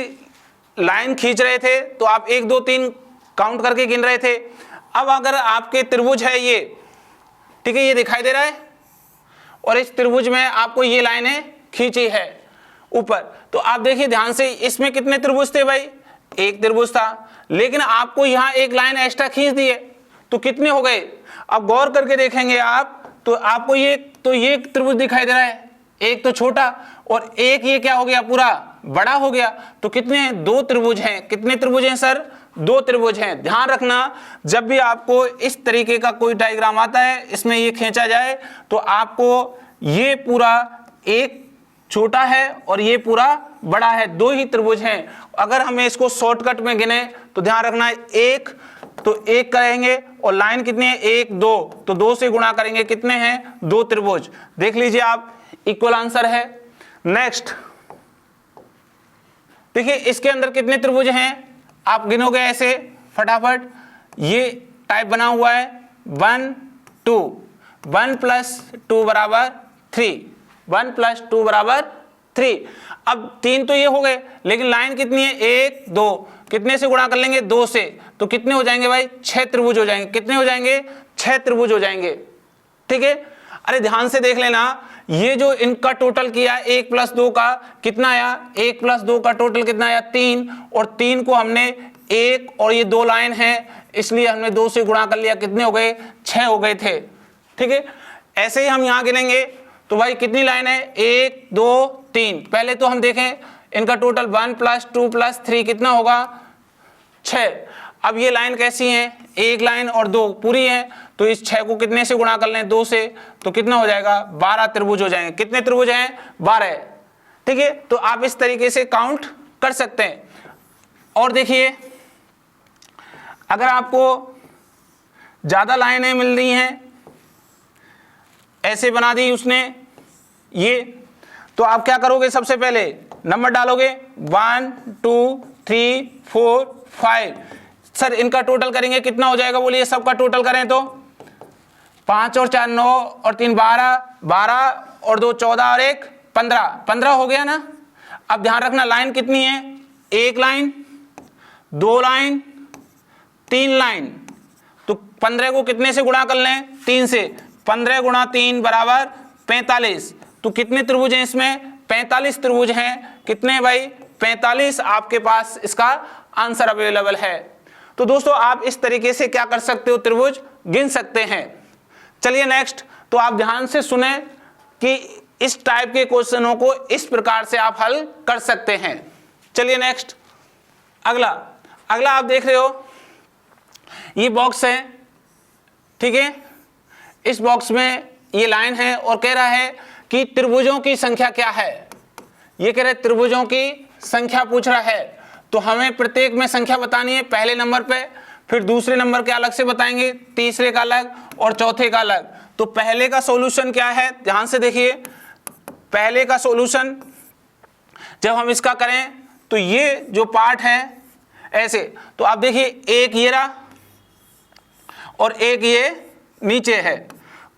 लाइन खींच रहे थे तो आप 1 2 3 काउंट करके गिन रहे थे। अब अगर आपके त्रिभुज है ये, ठीक है, ये दिखाई दे रहा है, और इस त्रिभुज में आपको ये लाइनें खींची है ऊपर, तो आप देखिए ध्यान से, इसमें कितने त्रिभुज थे भाई, एक त्रिभुज था, लेकिन आपको यहाँ एक लाइन एक्स्ट्रा खींच दी है, तो कितने हो गए। अब गौर करके देखेंगे आप, तो आपको ये त्रिभुज दिखाई दे रहा है, एक तो छोटा और एक ये क्या हो गया, पूरा बड़ा हो गया, तो कितने हैं, 2 त्रिभुज हैं। कितने त्रिभुज हैं सर, 2 त्रिभुज हैं। ध्यान रखना, जब भी आपको इस तरीके का कोई डायग्राम आता है, इसमें ये खींचा जाए, तो आपको ये पूरा एक छोटा है और ये पूरा बड़ा है, 2 ही त्रिभुज हैं। अगर हमें इसको शॉर्टकट में गिने तो ध्यान रखना, 1 तो 1 करेंगे, और लाइन कितनी है, 1 2, तो 2 से गुणा करेंगे, कितने हैं, 2 त्रिभुज। देख लीजिए आप, इक्वल आंसर है। नेक्स्ट देखिए, इसके अंदर कितने त्रिभुज हैं, आप गिनोगे ऐसे फटाफट, ये टाइप बना हुआ है 1 2, 1 + 2 = 3, 1 + 2 = 3। अब 3 तो ये हो गए, लेकिन लाइन कितनी है, 1 2, कितने से गुणा कर लेंगे, 2 से, तो कितने हो जाएंगे भाई, 6 त्रिभुज हो जाएंगे। कितने हो जाएंगे, 6 त्रिभुज हो जाएंगे, ठीक है। अरे ध्यान से देख लेना, ये जो इनका टोटल किया 1 + 2 का कितना आया, 1 + 2 का टोटल कितना आया, 3, और 3 को हमने 1 और ये 2 लाइन है, इसलिए हमने 2 से गुणा कर लिया, कितने हो गए, 6 हो गए थे, ठीक है। ऐसे ही हम यहाँ गिनेंगे, तो भाई कितनी लाइन है, 1 2 3। पहले तो हम देखें इनका टोटल 1 + 2 + 3 कितना होगा, 6। अब ये लाइन कैसी है, एक लाइन और 2 पूरी है, तो इस 6 को कितने से गुणा कर लें, 2 से, तो कितना हो जाएगा, 12 त्रिभुज हो जाएंगे। कितने त्रिभुज हैं, 12, ठीक है। तो आप इस तरीके से काउंट कर सकते हैं। और देखिए, अगर आपको ज्यादा लाइनें मिल रही हैं, ऐसे बना दी उसने ये, तो आप क्या करोगे, सबसे पहले नंबर डालोगे 1 2 3 4 5। सर इनका टोटल करेंगे, कितना हो जाएगा, बोलिए, सबका टोटल करें तो 5 और 4 9 और 3 12, 12 और 2 14 और 1 15, 15 हो गया ना। अब ध्यान रखना, लाइन कितनी है, 1 लाइन 2 लाइन 3 लाइन, तो 15 को कितने से गुणा कर लें, 3 से, 15 × 3 = 45। तो कितने त्रिभुज हैं इसमें, 45 त्रिभुज हैं। कितने भाई, 45 आपके पास इसका आंसर अवेलेबल है। तो दोस्तों आप इस तरीके से क्या कर सकते हो, त्रिभुज गिन सकते हैं। चलिए नेक्स्ट, तो आप ध्यान से सुने कि इस टाइप के क्वेश्चनों को इस प्रकार से आप हल कर सकते हैं। चलिए नेक्स्ट, अगला आप देख रहे हो, ये बॉक्स है, ठीक है। इस बॉक्स में ये लाइन है और कह रहा है कि त्रिभुजों की संख्या क्या है। ये कह रहा है त्रिभुजों की संख्या पूछ रहा है, तो हमें प्रत्येक में संख्या बतानी है पहले नंबर पे, फिर दूसरे नंबर के अलग से बताएंगे, तीसरे का अलग और चौथे का अलग। तो पहले का सॉल्यूशन क्या है, ध्यान से देखिए। पहले का सॉल्यूशन जब हम इसका करें तो ये जो पार्ट है ऐसे, तो आप देखिए एक ये रहा और एक ये नीचे है।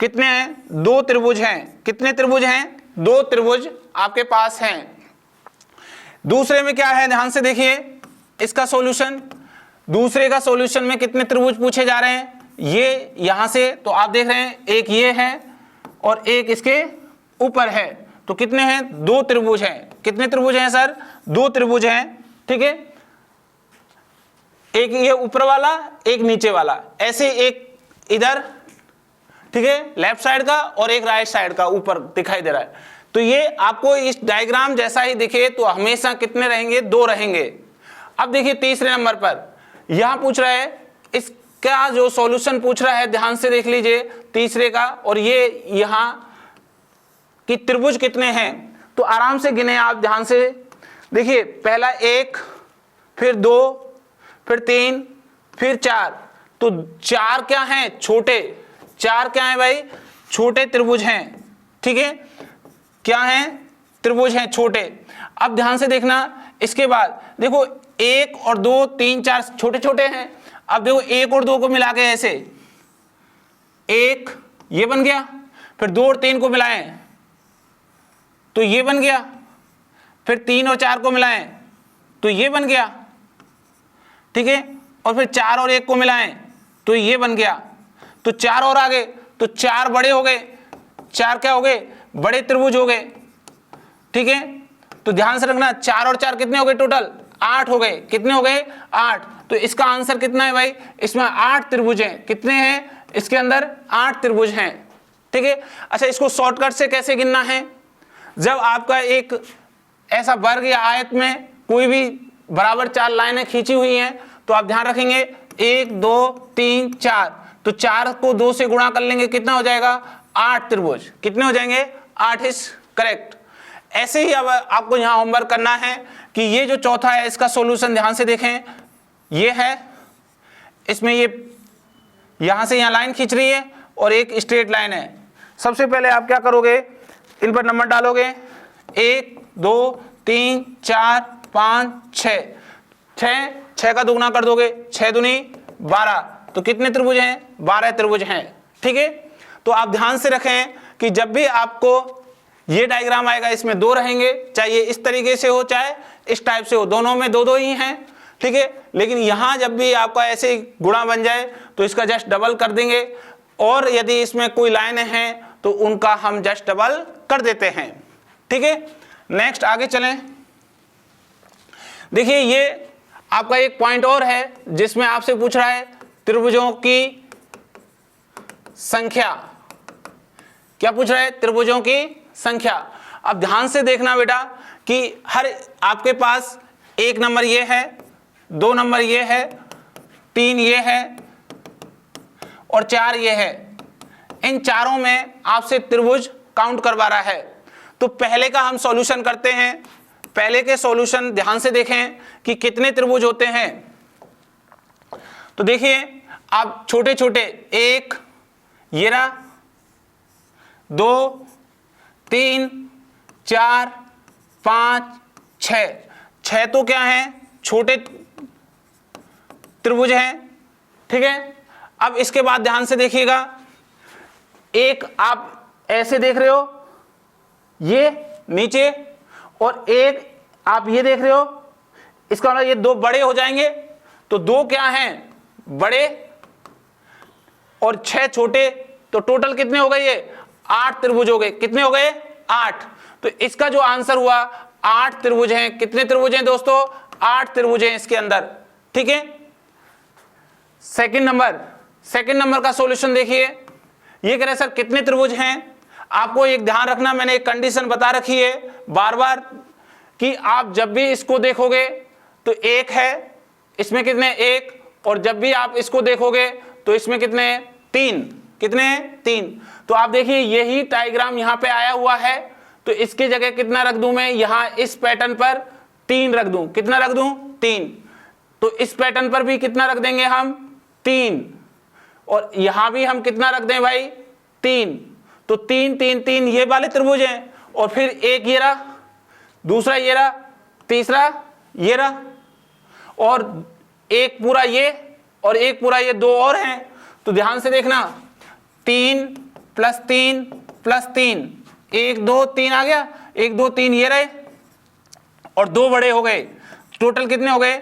कितने हैं, 2 त्रिभुज हैं। कितने त्रिभुज हैं, 2 त्रिभुज आपके पास हैं। दूसरे में क्या है, ध्यान से देखिए इसका सॉल्यूशन। दूसरे का सॉल्यूशन में कितने त्रिभुज पूछे जा रहे हैं, ये यहां से, तो आप देख रहे हैं एक ये है और एक इसके ऊपर है। तो कितने हैं, 2 त्रिभुज हैं। कितने त्रिभुज हैं सर, 2 त्रिभुज हैं। ठीक है, एक ये ऊपर वाला, एक नीचे वाला, ऐसे एक इधर, ठीक है, लेफ्ट साइड का और एक राइट साइड का ऊपर दिखाई दे रहा है। तो ये आपको इस डायग्राम जैसा ही दिखे तो हमेशा कितने रहेंगे, 2 रहेंगे। अब देखिए तीसरे नंबर पर यहां पूछ रहा है, इसका जो सॉल्यूशन पूछ रहा है ध्यान से देख लीजिए तीसरे का, और ये यहां कि त्रिभुज कितने हैं। तो आराम से गिने आप, ध्यान से देखिए। पहला 1, फिर 2, फिर 3, फिर 4। तो 4 क्या हैं, छोटे। 4 क्या हैं भाई, छोटे त्रिभुज हैं। ठीक है, क्या हैं, त्रिभुज हैं छोटे। अब ध्यान से देखना, इसके बाद देखो 1 और 2, 3, 4 छोटे छोटे हैं। अब देखो 1 और 2 को मिला के ऐसे, 1 ये बन गया, फिर 2 और 3 को मिलाएं तो ये बन गया, फिर 3 और 4 को मिलाएं तो ये बन गया। ठीक है, और फिर 4 और 1 को मिलाएं तो ये बन गया। तो 4 और आगे, तो 4 बड़े हो गए। 4 क्या हो गए, बड़े त्रिभुज हो गए। ठीक है, तो ध्यान से रखना, 4 और 4 कितने हो गए, टोटल 8 हो गए। कितने हो गए, 8। तो इसका आंसर कितना है भाई, इसमें 8 त्रिभुज हैं। कितने हैं, इसके अंदर 8 त्रिभुज हैं। ठीक है, अच्छा इसको शॉर्टकट से कैसे गिनना है, जब आपका एक ऐसा वर्ग या आयत में कोई भी बराबर 4 लाइनें खींची हुई हैं, तो आप ध्यान रखेंगे 1, 2, 3, 4, तो 4 को 2 से गुणा कर लेंगे, कितना हो जाएगा, 8 त्रिभुज। कितने हो जाएंगे, 8 इज करेक्ट। ऐसे ही अब आपको यहाँ होमवर्क करना है कि ये जो चौथा है इसका सॉल्यूशन ध्यान से देखें। ये है, इसमें ये यहाँ से यहाँ लाइन खींच रही है और एक स्ट्रेट लाइन है। सबसे पहले आप क्या करोगे, इन पर नंबर डालोगे, 1, 2, 3, 4, 5, 6। 6 का दुगुना कर दोगे, 6 दूनी 12। तो कितने त्रिभुज हैं, 12 त्रिभुज हैं। ठीक है, तो आप ध्यान से रखें कि जब भी आपको ये डायग्राम आएगा इसमें 2 रहेंगे, चाहे इस तरीके से हो चाहे इस टाइप से हो, दोनों में 2 ही हैं। ठीक है, लेकिन यहाँ जब भी आपका ऐसे गुणा बन जाए तो इसका जस्ट डबल कर देंगे, और यदि इसमें कोई लाइन है तो उनका हम जस्ट डबल कर देते हैं। ठीक है, नेक्स्ट आगे चलें। देखिए ये आपका एक पॉइंट और है जिसमें आपसे पूछ रहा है त्रिभुजों की संख्या। क्या पूछ रहा है, त्रिभुजों की संख्या। अब ध्यान से देखना बेटा कि हर आपके पास 1 नंबर ये है, 2 नंबर ये है, 3 ये है और 4 ये है। इन चारों में आपसे त्रिभुज काउंट करवा रहा है। तो पहले का हम सॉल्यूशन करते हैं। पहले के सॉल्यूशन ध्यान से देखें कि कितने त्रिभुज होते हैं। तो देखिए आप छोटे छोटे, 1 ये रहा, 2, 3, 4, 5, 6। 6 तो क्या है, छोटे त्रिभुज हैं। ठीक है, अब इसके बाद ध्यान से देखिएगा, एक आप ऐसे देख रहे हो ये नीचे, और एक आप ये देख रहे हो, इसका मतलब ये 2 बड़े हो जाएंगे। तो 2 क्या हैं, बड़े और 6 छोटे। तो टोटल कितने हो गए, ये 8 त्रिभुज हो गए। कितने हो गए, 8। तो इसका जो आंसर हुआ 8 त्रिभुज हैं। कितने त्रिभुज हैं दोस्तों, 8 त्रिभुज हैं इसके अंदर। ठीक है, सेकंड नंबर का सॉल्यूशन देखिए। ये कह रहे सर कितने त्रिभुज हैं। आपको एक ध्यान रखना, मैंने एक कंडीशन बता रखी है बार बार कि आप जब भी इसको देखोगे तो 1 है, इसमें कितने, 1, और जब भी आप इसको देखोगे तो इसमें कितने, 3, कितने हैं 3। तो आप देखिए यही डायग्राम यहाँ पे आया हुआ है, तो इसकी जगह कितना रख दूं मैं, यहाँ इस पैटर्न पर 3 रख दूं, कितना रख दूं 3। तो इस पैटर्न पर भी कितना रख देंगे हम 3, और यहां भी हम कितना रख दें भाई 3। तो 3 3 3 ये वाले त्रिभुज हैं, और फिर एक ये रहा, दूसरा ये रहा, तीसरा ये रहा, और एक पूरा ये और एक पूरा ये, 2 और हैं। तो ध्यान से देखना 3 + 3 + 3, 1 2 3 आ गया, 1 2 3 ये रहे, और 2 बड़े हो गए। टोटल कितने हो गए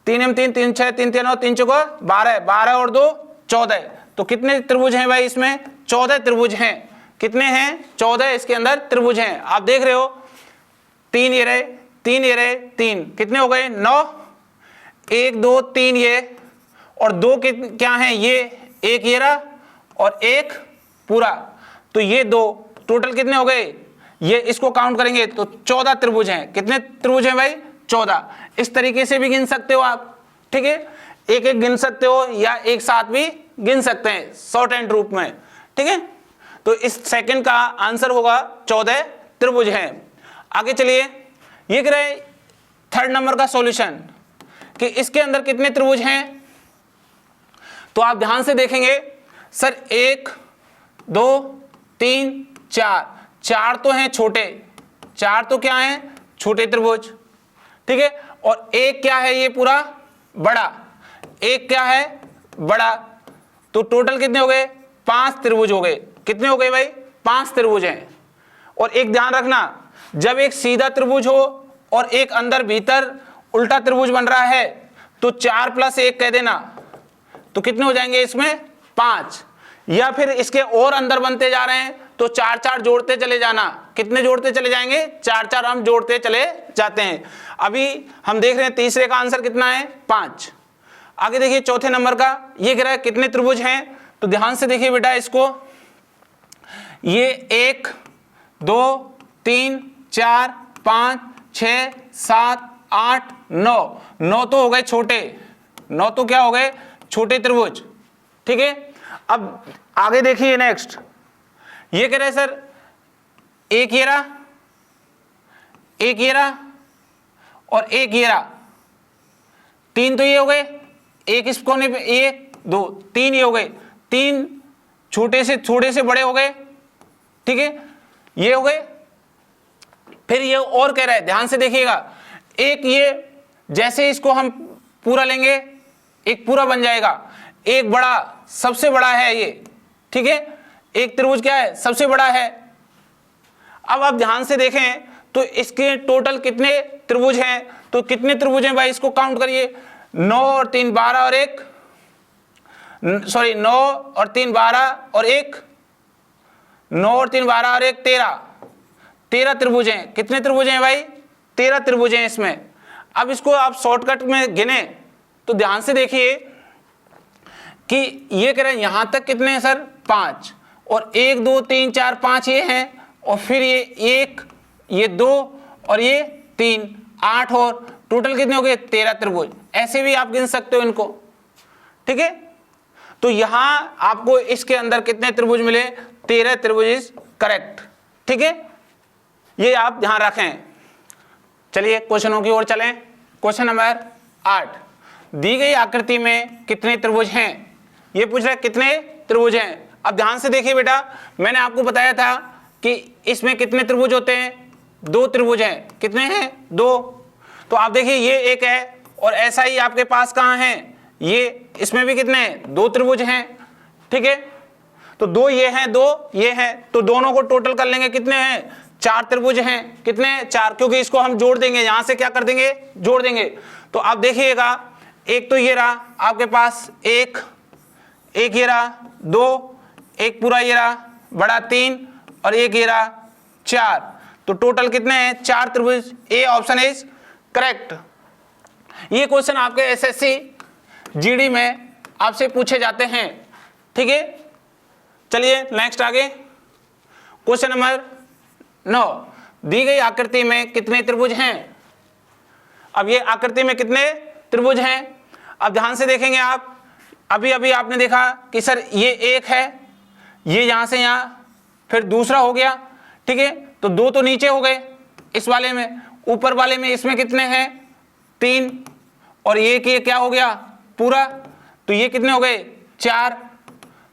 3 M 3 3 6 3 3 9 3 चौको 12, 12 और 2 14। तो कितने त्रिभुज हैं भाई इसमें 14 त्रिभुज हैं। कितने हैं 14 इसके अंदर त्रिभुज हैं। आप देख रहे हो 3 ये रहे, 3 ये रहे, 3 कितने हो गए 9, 1 2 3 ये, और 2 क्या हैं ये, एक ये रहा और एक पूरा, तो ये 2 टोटल कितने हो गए, ये इसको काउंट करेंगे तो 14 त्रिभुज हैं। कितने त्रिभुज हैं भाई 14। इस तरीके से भी गिन सकते हो आप, ठीक है, एक एक गिन सकते हो या एक साथ भी गिन सकते हैं शॉर्ट हैंड रूप में, ठीक है। तो इस सेकंड का आंसर होगा 14 त्रिभुज हैं। आगे चलिए, ये कह रहे थर्ड नंबर का सॉल्यूशन कि इसके अंदर कितने त्रिभुज हैं। तो आप ध्यान से देखेंगे सर 1 2 3 4, 4 तो हैं छोटे, 4 तो क्या हैं छोटे त्रिभुज, ठीक है, और एक क्या है ये पूरा बड़ा, एक क्या है बड़ा। तो टोटल कितने हो गए 5 त्रिभुज हो गए। कितने हो गए भाई 5 त्रिभुज हैं। और एक ध्यान रखना, जब एक सीधा त्रिभुज हो और एक अंदर भीतर उल्टा त्रिभुज बन रहा है तो 4 + 1 कह देना, तो कितने हो जाएंगे इसमें 5। या फिर इसके और अंदर बनते जा रहे हैं तो 4 4 जोड़ते चले जाना। कितने जोड़ते चले जाएंगे 4 4 हम जोड़ते चले जाते हैं। अभी हम देख रहे हैं तीसरे का आंसर कितना है 5। आगे देखिए चौथे नंबर का, ये कह रहा है कितने त्रिभुज हैं। तो ध्यान से देखिए बेटा इसको, ये 1 2 3 4 5 6 7 8 9, 9 तो हो गए छोटे, 9 तो क्या हो गए छोटे त्रिभुज, ठीक है। अब आगे देखिए नेक्स्ट, ये कह रहे हैं सर एक ये रहा, एक ये रहा और एक ये रहा, 3 तो ये हो गए, एक इस कोने पे 1 2 3 ये हो गए, 3 छोटे से बड़े हो गए, ठीक है, ये हो गए। फिर ये और कह रहा है, ध्यान से देखिएगा, एक ये जैसे इसको हम पूरा लेंगे एक पूरा बन जाएगा, एक बड़ा सबसे बड़ा है ये, ठीक है, एक त्रिभुज क्या है सबसे बड़ा है। अब आप ध्यान से देखें तो इसके टोटल कितने त्रिभुज हैं। तो कितने त्रिभुज हैं भाई इसको काउंट करिए, 9 और 3 12 और 1, सॉरी 9 और 3 12 और 1, 9 और 3 12 और 1 13, 13 त्रिभुज हैं। कितने त्रिभुज हैं भाई 13 त्रिभुज हैं इसमें। अब इसको आप शॉर्टकट में गिने तो ध्यान से देखिए कि ये कह रहे हैं यहां तक कितने हैं सर 5, और 1 2 3 4 5 ये हैं, और फिर ये 1 ये 2 और ये 3 8, और टोटल कितने हो गए 13 त्रिभुज। ऐसे भी आप गिन सकते हो इनको, ठीक है। तो यहां आपको इसके अंदर कितने त्रिभुज मिले 13 त्रिभुज इज करेक्ट, ठीक है, ये आप ध्यान रखें। चलिए क्वेश्चनों की ओर चलें। क्वेश्चन नंबर 8, दी गई आकृति में कितने त्रिभुज हैं। ये पूछ रहा है कितने त्रिभुज हैं। अब ध्यान से देखिए बेटा, मैंने आपको बताया था कि इसमें कितने त्रिभुज होते हैं 2 त्रिभुज हैं। कितने हैं 2। तो आप देखिए ये एक है, और ऐसा ही आपके पास कहाँ है, ये इसमें भी कितने हैं 2 त्रिभुज हैं, ठीक है। तो 2 ये हैं 2 ये हैं, तो दोनों को टोटल कर लेंगे कितने हैं 4 त्रिभुज हैं। कितने 4, क्योंकि इसको हम जोड़ देंगे, यहां से क्या कर देंगे जोड़ देंगे। तो आप देखिएगा एक तो ये रहा आपके पास, एक ये रहा 2, एक पूरा ये रहा बड़ा 3, और एक ये रहा 4। तो टोटल कितने हैं 4 त्रिभुज। A option is correct. ये क्वेश्चन आपके एसएससी जीडी में आपसे पूछे जाते हैं, ठीक है। चलिए नेक्स्ट आगे, क्वेश्चन नंबर 9, दी गई आकृति में कितने त्रिभुज हैं। अब ये आकृति में कितने त्रिभुज हैं, अब ध्यान से देखेंगे आप, अभी अभी आपने देखा कि सर ये एक है, ये यहां से यहां, फिर दूसरा हो गया, ठीक है। तो दो तो नीचे हो गए इस वाले में, ऊपर वाले में इसमें कितने हैं 3, और ये क्या हो गया पूरा, तो ये कितने हो गए 4,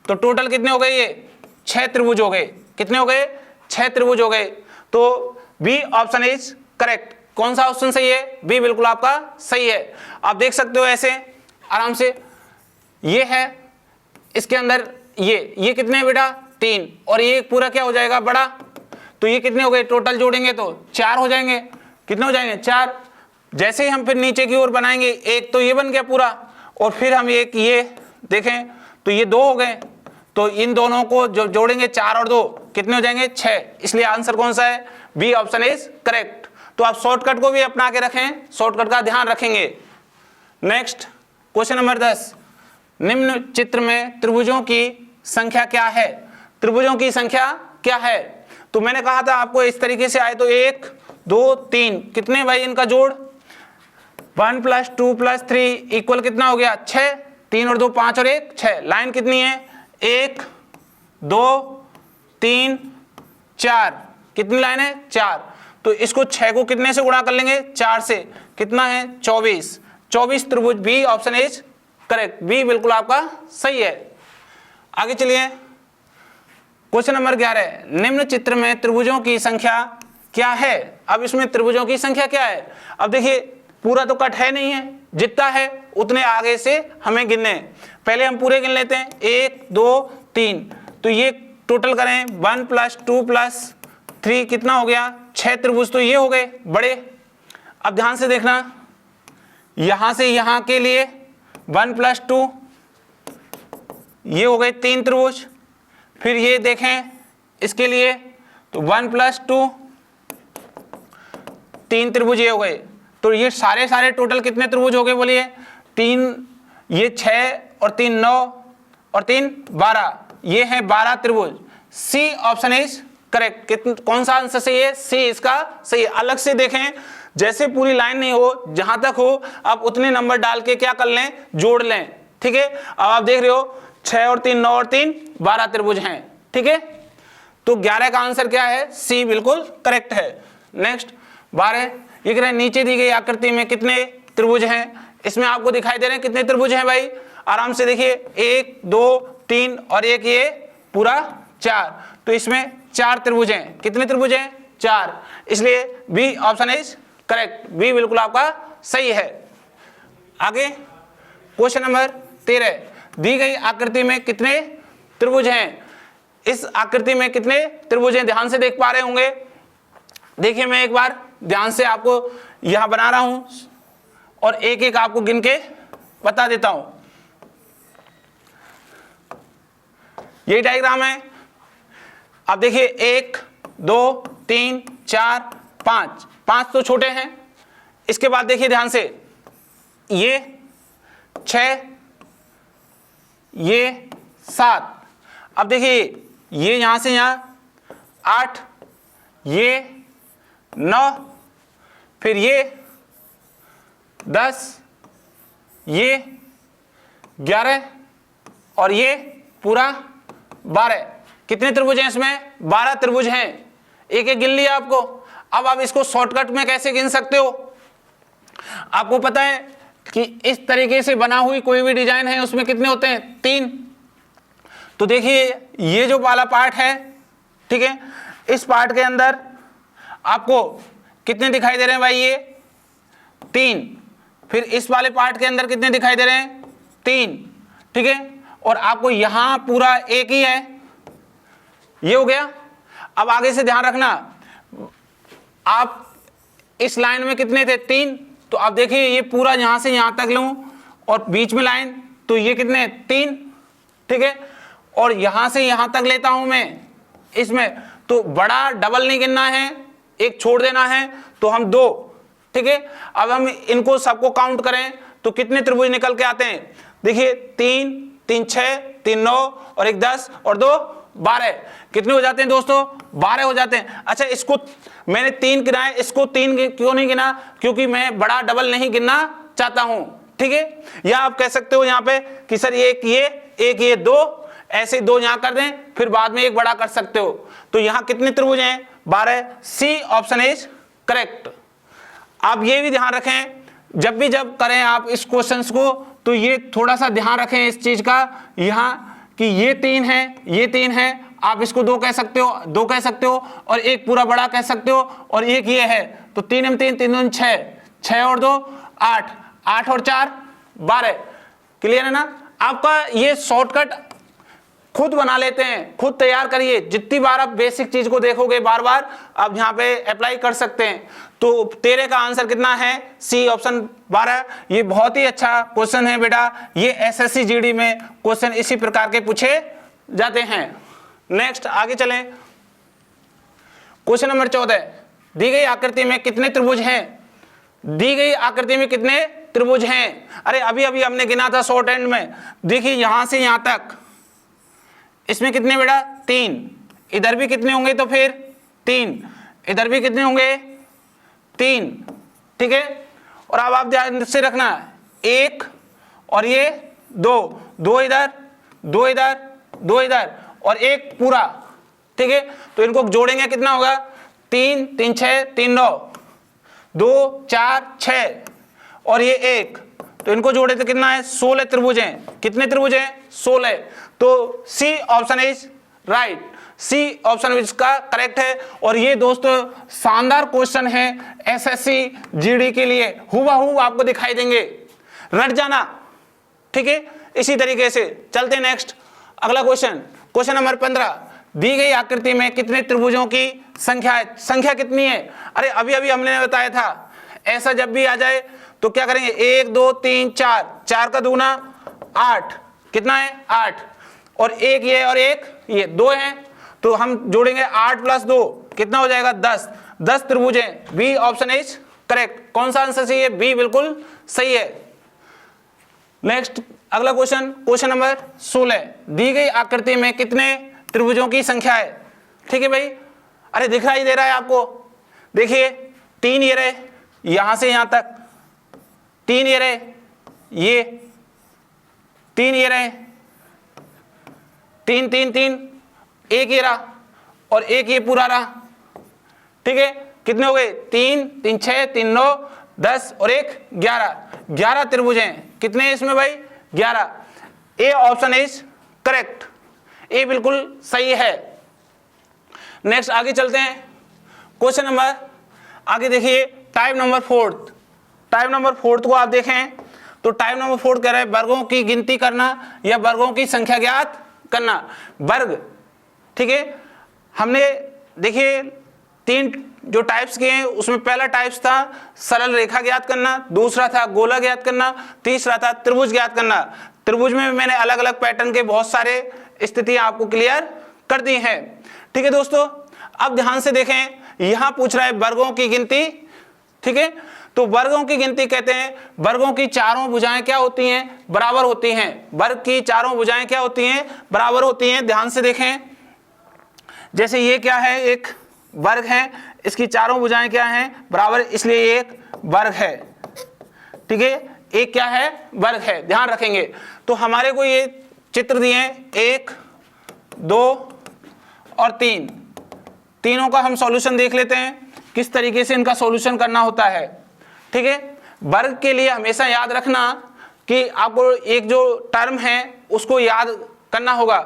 तो टोटल कितने हो गए ये 6 त्रिभुज हो गए। कितने हो गए 6 त्रिभुज हो गए। तो बी ऑप्शन इज करेक्ट। कौन सा ऑप्शन सही है, बी बिल्कुल आपका सही है। आप देख सकते हो ऐसे आराम से, ये है इसके अंदर ये कितने है बेटा 3, और ये पूरा क्या हो जाएगा बड़ा, तो ये कितने हो गए टोटल जोड़ेंगे तो 4 हो जाएंगे। कितने हो जाएंगे 4। जैसे ही हम फिर नीचे की ओर बनाएंगे, एक तो ये बन गया पूरा, और फिर हम एक ये देखें तो ये 2 हो गए, तो इन दोनों को जो जोड़ेंगे 4 और 2 कितने हो जाएंगे 6। इसलिए आंसर कौन सा है, बी ऑप्शन इज करेक्ट। तो आप शॉर्टकट को भी अपना के रखें, शॉर्टकट का ध्यान रखेंगे। नेक्स्ट क्वेश्चन नंबर 10, निम्न चित्र में त्रिभुजों की संख्या क्या है। त्रिभुजों की संख्या क्या है, तो मैंने कहा था आपको इस तरीके से आए तो 1 2 3, कितने भाई इनका जोड़ 1 + 2 + 3 इक्वल कितना हो गया 6, 3 और 2 5 और 1 6। लाइन कितनी है 1 2 3 4, कितनी लाइन है 4। तो इसको 6 को कितने से गुणा कर लेंगे 4 से, कितना है 24। 24 त्रिभुज, B option is correct, B बिल्कुल आपका सही है। आगे चलिए क्वेश्चन नंबर 11, निम्न चित्र में त्रिभुजों की संख्या क्या है। अब इसमें त्रिभुजों की संख्या क्या है, अब देखिए पूरा तो कट है नहीं है, जितना है उतने आगे से हमें गिनने। पहले हम पूरे गिन लेते हैं 1 2 3, तो ये टोटल करें 1 + 2 + 3 कितना हो गया 6 त्रिभुज, तो ये हो गए बड़े। अब ध्यान से देखना, यहां से यहां के लिए 1 + 2 ये हो गए 3 त्रिभुज, फिर ये देखें इसके लिए तो 1 + 2 3 त्रिभुज ये हो गए। तो ये सारे टोटल कितने त्रिभुज हो गए बोलिए 3, ये 6 और 3 9 और 3 12, ये है 12 त्रिभुज। C option is correct. कौन सा आंसर सही है, सी इसका सही है। अलग से देखें, जैसे पूरी लाइन नहीं हो, जहां तक हो आप उतने नंबर डाल के क्या कर लें जोड़ लें, ठीक है। अब आप देख रहे हो 6 और 3 9 और 3 12 त्रिभुज हैं, ठीक है। तो 11 का आंसर क्या है, सी बिल्कुल करेक्ट है। नेक्स्ट 12, ये कह रहे हैं नीचे दी गई आकृति में कितने त्रिभुज हैं। इसमें आपको दिखाई दे रहे हैं कितने त्रिभुज हैं भाई, आराम से देखिए 1 2 3 और एक ये पूरा 4, तो इसमें 4 त्रिभुज हैं। कितने त्रिभुज हैं 4, इसलिए B option is correct, B बिल्कुल आपका सही है। आगे क्वेश्चन नंबर 13, दी गई आकृति में कितने त्रिभुज हैं। इस आकृति में कितने त्रिभुज हैं, ध्यान से देख पा रहे होंगे। देखिए मैं एक बार ध्यान से आपको यहां बना रहा हूं और एक एक आपको गिन के बता देता हूं। यही डायग्राम है। अब देखिए 1 2 3 4 5, 5 तो छोटे हैं। इसके बाद देखिए ध्यान से, ये 6 ये 7, अब देखिए ये यहां से यहां 8, ये 9, फिर ये 10, ये 11 और ये पूरा 12। कितने त्रिभुज हैं इसमें 12 त्रिभुज हैं। एक एक गिन लिया आपको। अब आप इसको शॉर्टकट में कैसे गिन सकते हो, आपको पता है कि इस तरीके से बना हुई कोई भी डिजाइन है उसमें कितने होते हैं 3। तो देखिए ये जो वाला पार्ट है, ठीक है, इस पार्ट के अंदर आपको कितने दिखाई दे रहे हैं भाई, ये 3। फिर इस वाले पार्ट के अंदर कितने दिखाई दे रहे हैं 3, ठीक है। और आपको यहां पूरा एक ही है, ये हो गया। अब आगे से ध्यान रखना, आप इस लाइन में कितने थे 3, तो आप देखिए ये पूरा यहां से यहां तक लूं और बीच में लाइन, तो ये कितने 3, ठीक है। और यहां से यहां तक लेता हूं मैं इसमें, तो बड़ा डबल नहीं गिनना है, एक छोड़ देना है, तो हम 2, ठीक है। अब हम इनको सबको काउंट करें तो कितने त्रिभुज निकल के आते हैं, देखिए 3 3 6 3 9 और 1 10 और 2 12, कितने हो जाते हैं दोस्तों 12 हो जाते हैं। अच्छा, इसको मैंने 3 गिना है, इसको 3 क्यों नहीं गिना, क्योंकि मैं बड़ा डबल नहीं गिनना चाहता हूं, ठीक है। या आप कह सकते हो यहाँ पे कि सर एक ये दो, ऐसे दो यहाँ कर दें, फिर बाद में एक बड़ा कर सकते हो। तो यहाँ कितने त्रिभुज हैं? 12। C option is correct. आप ये भी ध्यान रखें, जब करें आप इस क्वेश्चंस को, तो ये थोड़ा सा ध्यान रखें इस चीज का यहाँ कि ये 3 है, ये 3 है, आप इसको 2 कह सकते हो, और एक पूरा बड़ा कह सकते हो, और एक ये है, तो 3 में 3, 3 6, 6 और 2 8, 8 और 4 12। क्लियर है ना? आपका ये शॉर्टकट खुद बना लेते हैं, खुद तैयार करिए। जितनी बार आप बेसिक चीज को देखोगे बार बार, आप यहाँ पे अप्लाई कर सकते हैं। तो 13 का आंसर कितना है? C option 12। ये बहुत ही अच्छा क्वेश्चन है बेटा, ये एसएससी जीडी में क्वेश्चन इसी प्रकार के पूछे जाते हैं। नेक्स्ट आगे चलें। क्वेश्चन नंबर 14, दी गई आकृति में कितने त्रिभुज हैं? दी गई आकृति में कितने त्रिभुज हैं? अरे अभी अभी हमने गिना था शॉर्ट एंड में। देखिए यहां से यहां तक, इसमें कितने बेटा? 3। इधर भी कितने होंगे? तो फिर 3। इधर भी कितने होंगे? 3। ठीक है। और अब आप ध्यान से रखना, 1 और ये 2, 2 इधर, 2 इधर, 2 इधर, और एक पूरा। ठीक है। तो इनको जोड़ेंगे कितना होगा? 3 3 6 3 9, 2 4 6 और ये 1, तो इनको जोड़े तो कितना है? 16 त्रिभुज हैं। कितने त्रिभुज हैं? 16। तो C option is right, C option इसका करेक्ट है। और ये दोस्तों शानदार क्वेश्चन है एसएससी जीडी के लिए, हुबहू आपको दिखाई देंगे, रट जाना। ठीक है। इसी तरीके से चलते नेक्स्ट अगला क्वेश्चन। क्वेश्चन नंबर 15, दी गई आकृति में कितने त्रिभुजों की संख्या है? संख्या कितनी है? अरे अभी अभी हमने बताया था, ऐसा जब भी आ जाए तो क्या करेंगे? 1 2 3 4, 4 का दूना 8, कितना है? 8, और एक ये और एक ये 2 है, तो हम जोड़ेंगे 8 + 2, कितना हो जाएगा? 10। 10 त्रिभुज हैं। B option is correct. कौन सा आंसर सही है? बी बिल्कुल सही है। नेक्स्ट अगला क्वेश्चन, क्वेश्चन नंबर 16, दी गई आकृति में कितने त्रिभुजों की संख्या है? ठीक है भाई। अरे दिखाई दे रहा है आपको, देखिए 3 ये रहे, यहां से यहां तक 3 ये रहे, ये 3 ये रहे, 3 3 3, एक ये रहा और एक ये पूरा रहा। ठीक है। कितने हो गए? 3 3 6 3 9 10 और एक 11, 11 त्रिभुज हैं। कितने हैं इसमें भाई? 11। ए ऑप्शन इज करेक्ट, ए बिल्कुल सही है। नेक्स्ट आगे चलते हैं। क्वेश्चन नंबर आगे देखिए, टाइप नंबर 4। टाइप नंबर 4 को आप देखें तो टाइप नंबर 4 कह रहा है वर्गों की गिनती करना या वर्गों की संख्या ज्ञात करना। वर्ग, ठीक है। हमने देखिए 3 जो टाइप्स के हैं, उसमें पहला टाइप्स था सरल रेखा ज्ञात करना, दूसरा था गोला ज्ञात करना, तीसरा था त्रिभुज ज्ञात करना। त्रिभुज में मैंने अलग अलग पैटर्न के बहुत सारे स्थितियां आपको क्लियर कर दी हैं। ठीक है दोस्तों, अब ध्यान से देखें, यहां पूछ रहा है वर्गों की गिनती। ठीक है। तो वर्गों की गिनती कहते हैं, वर्गों की चारों भुजाएं क्या होती हैं? बराबर होती हैं। वर्ग की चारों भुजाएं क्या होती हैं? बराबर होती हैं। ध्यान से देखें, जैसे ये क्या है? एक वर्ग है, इसकी चारों भुजाएं क्या हैं? बराबर, इसलिए ये एक वर्ग है। ठीक है। एक क्या है? वर्ग है। ध्यान रखेंगे। तो हमारे को ये चित्र दिए हैं 1 2 और 3, तीनों का हम सॉल्यूशन देख लेते हैं किस तरीके से इनका सॉल्यूशन करना होता है। ठीक है। वर्ग के लिए हमेशा याद रखना कि आपको एक जो टर्म है उसको याद करना होगा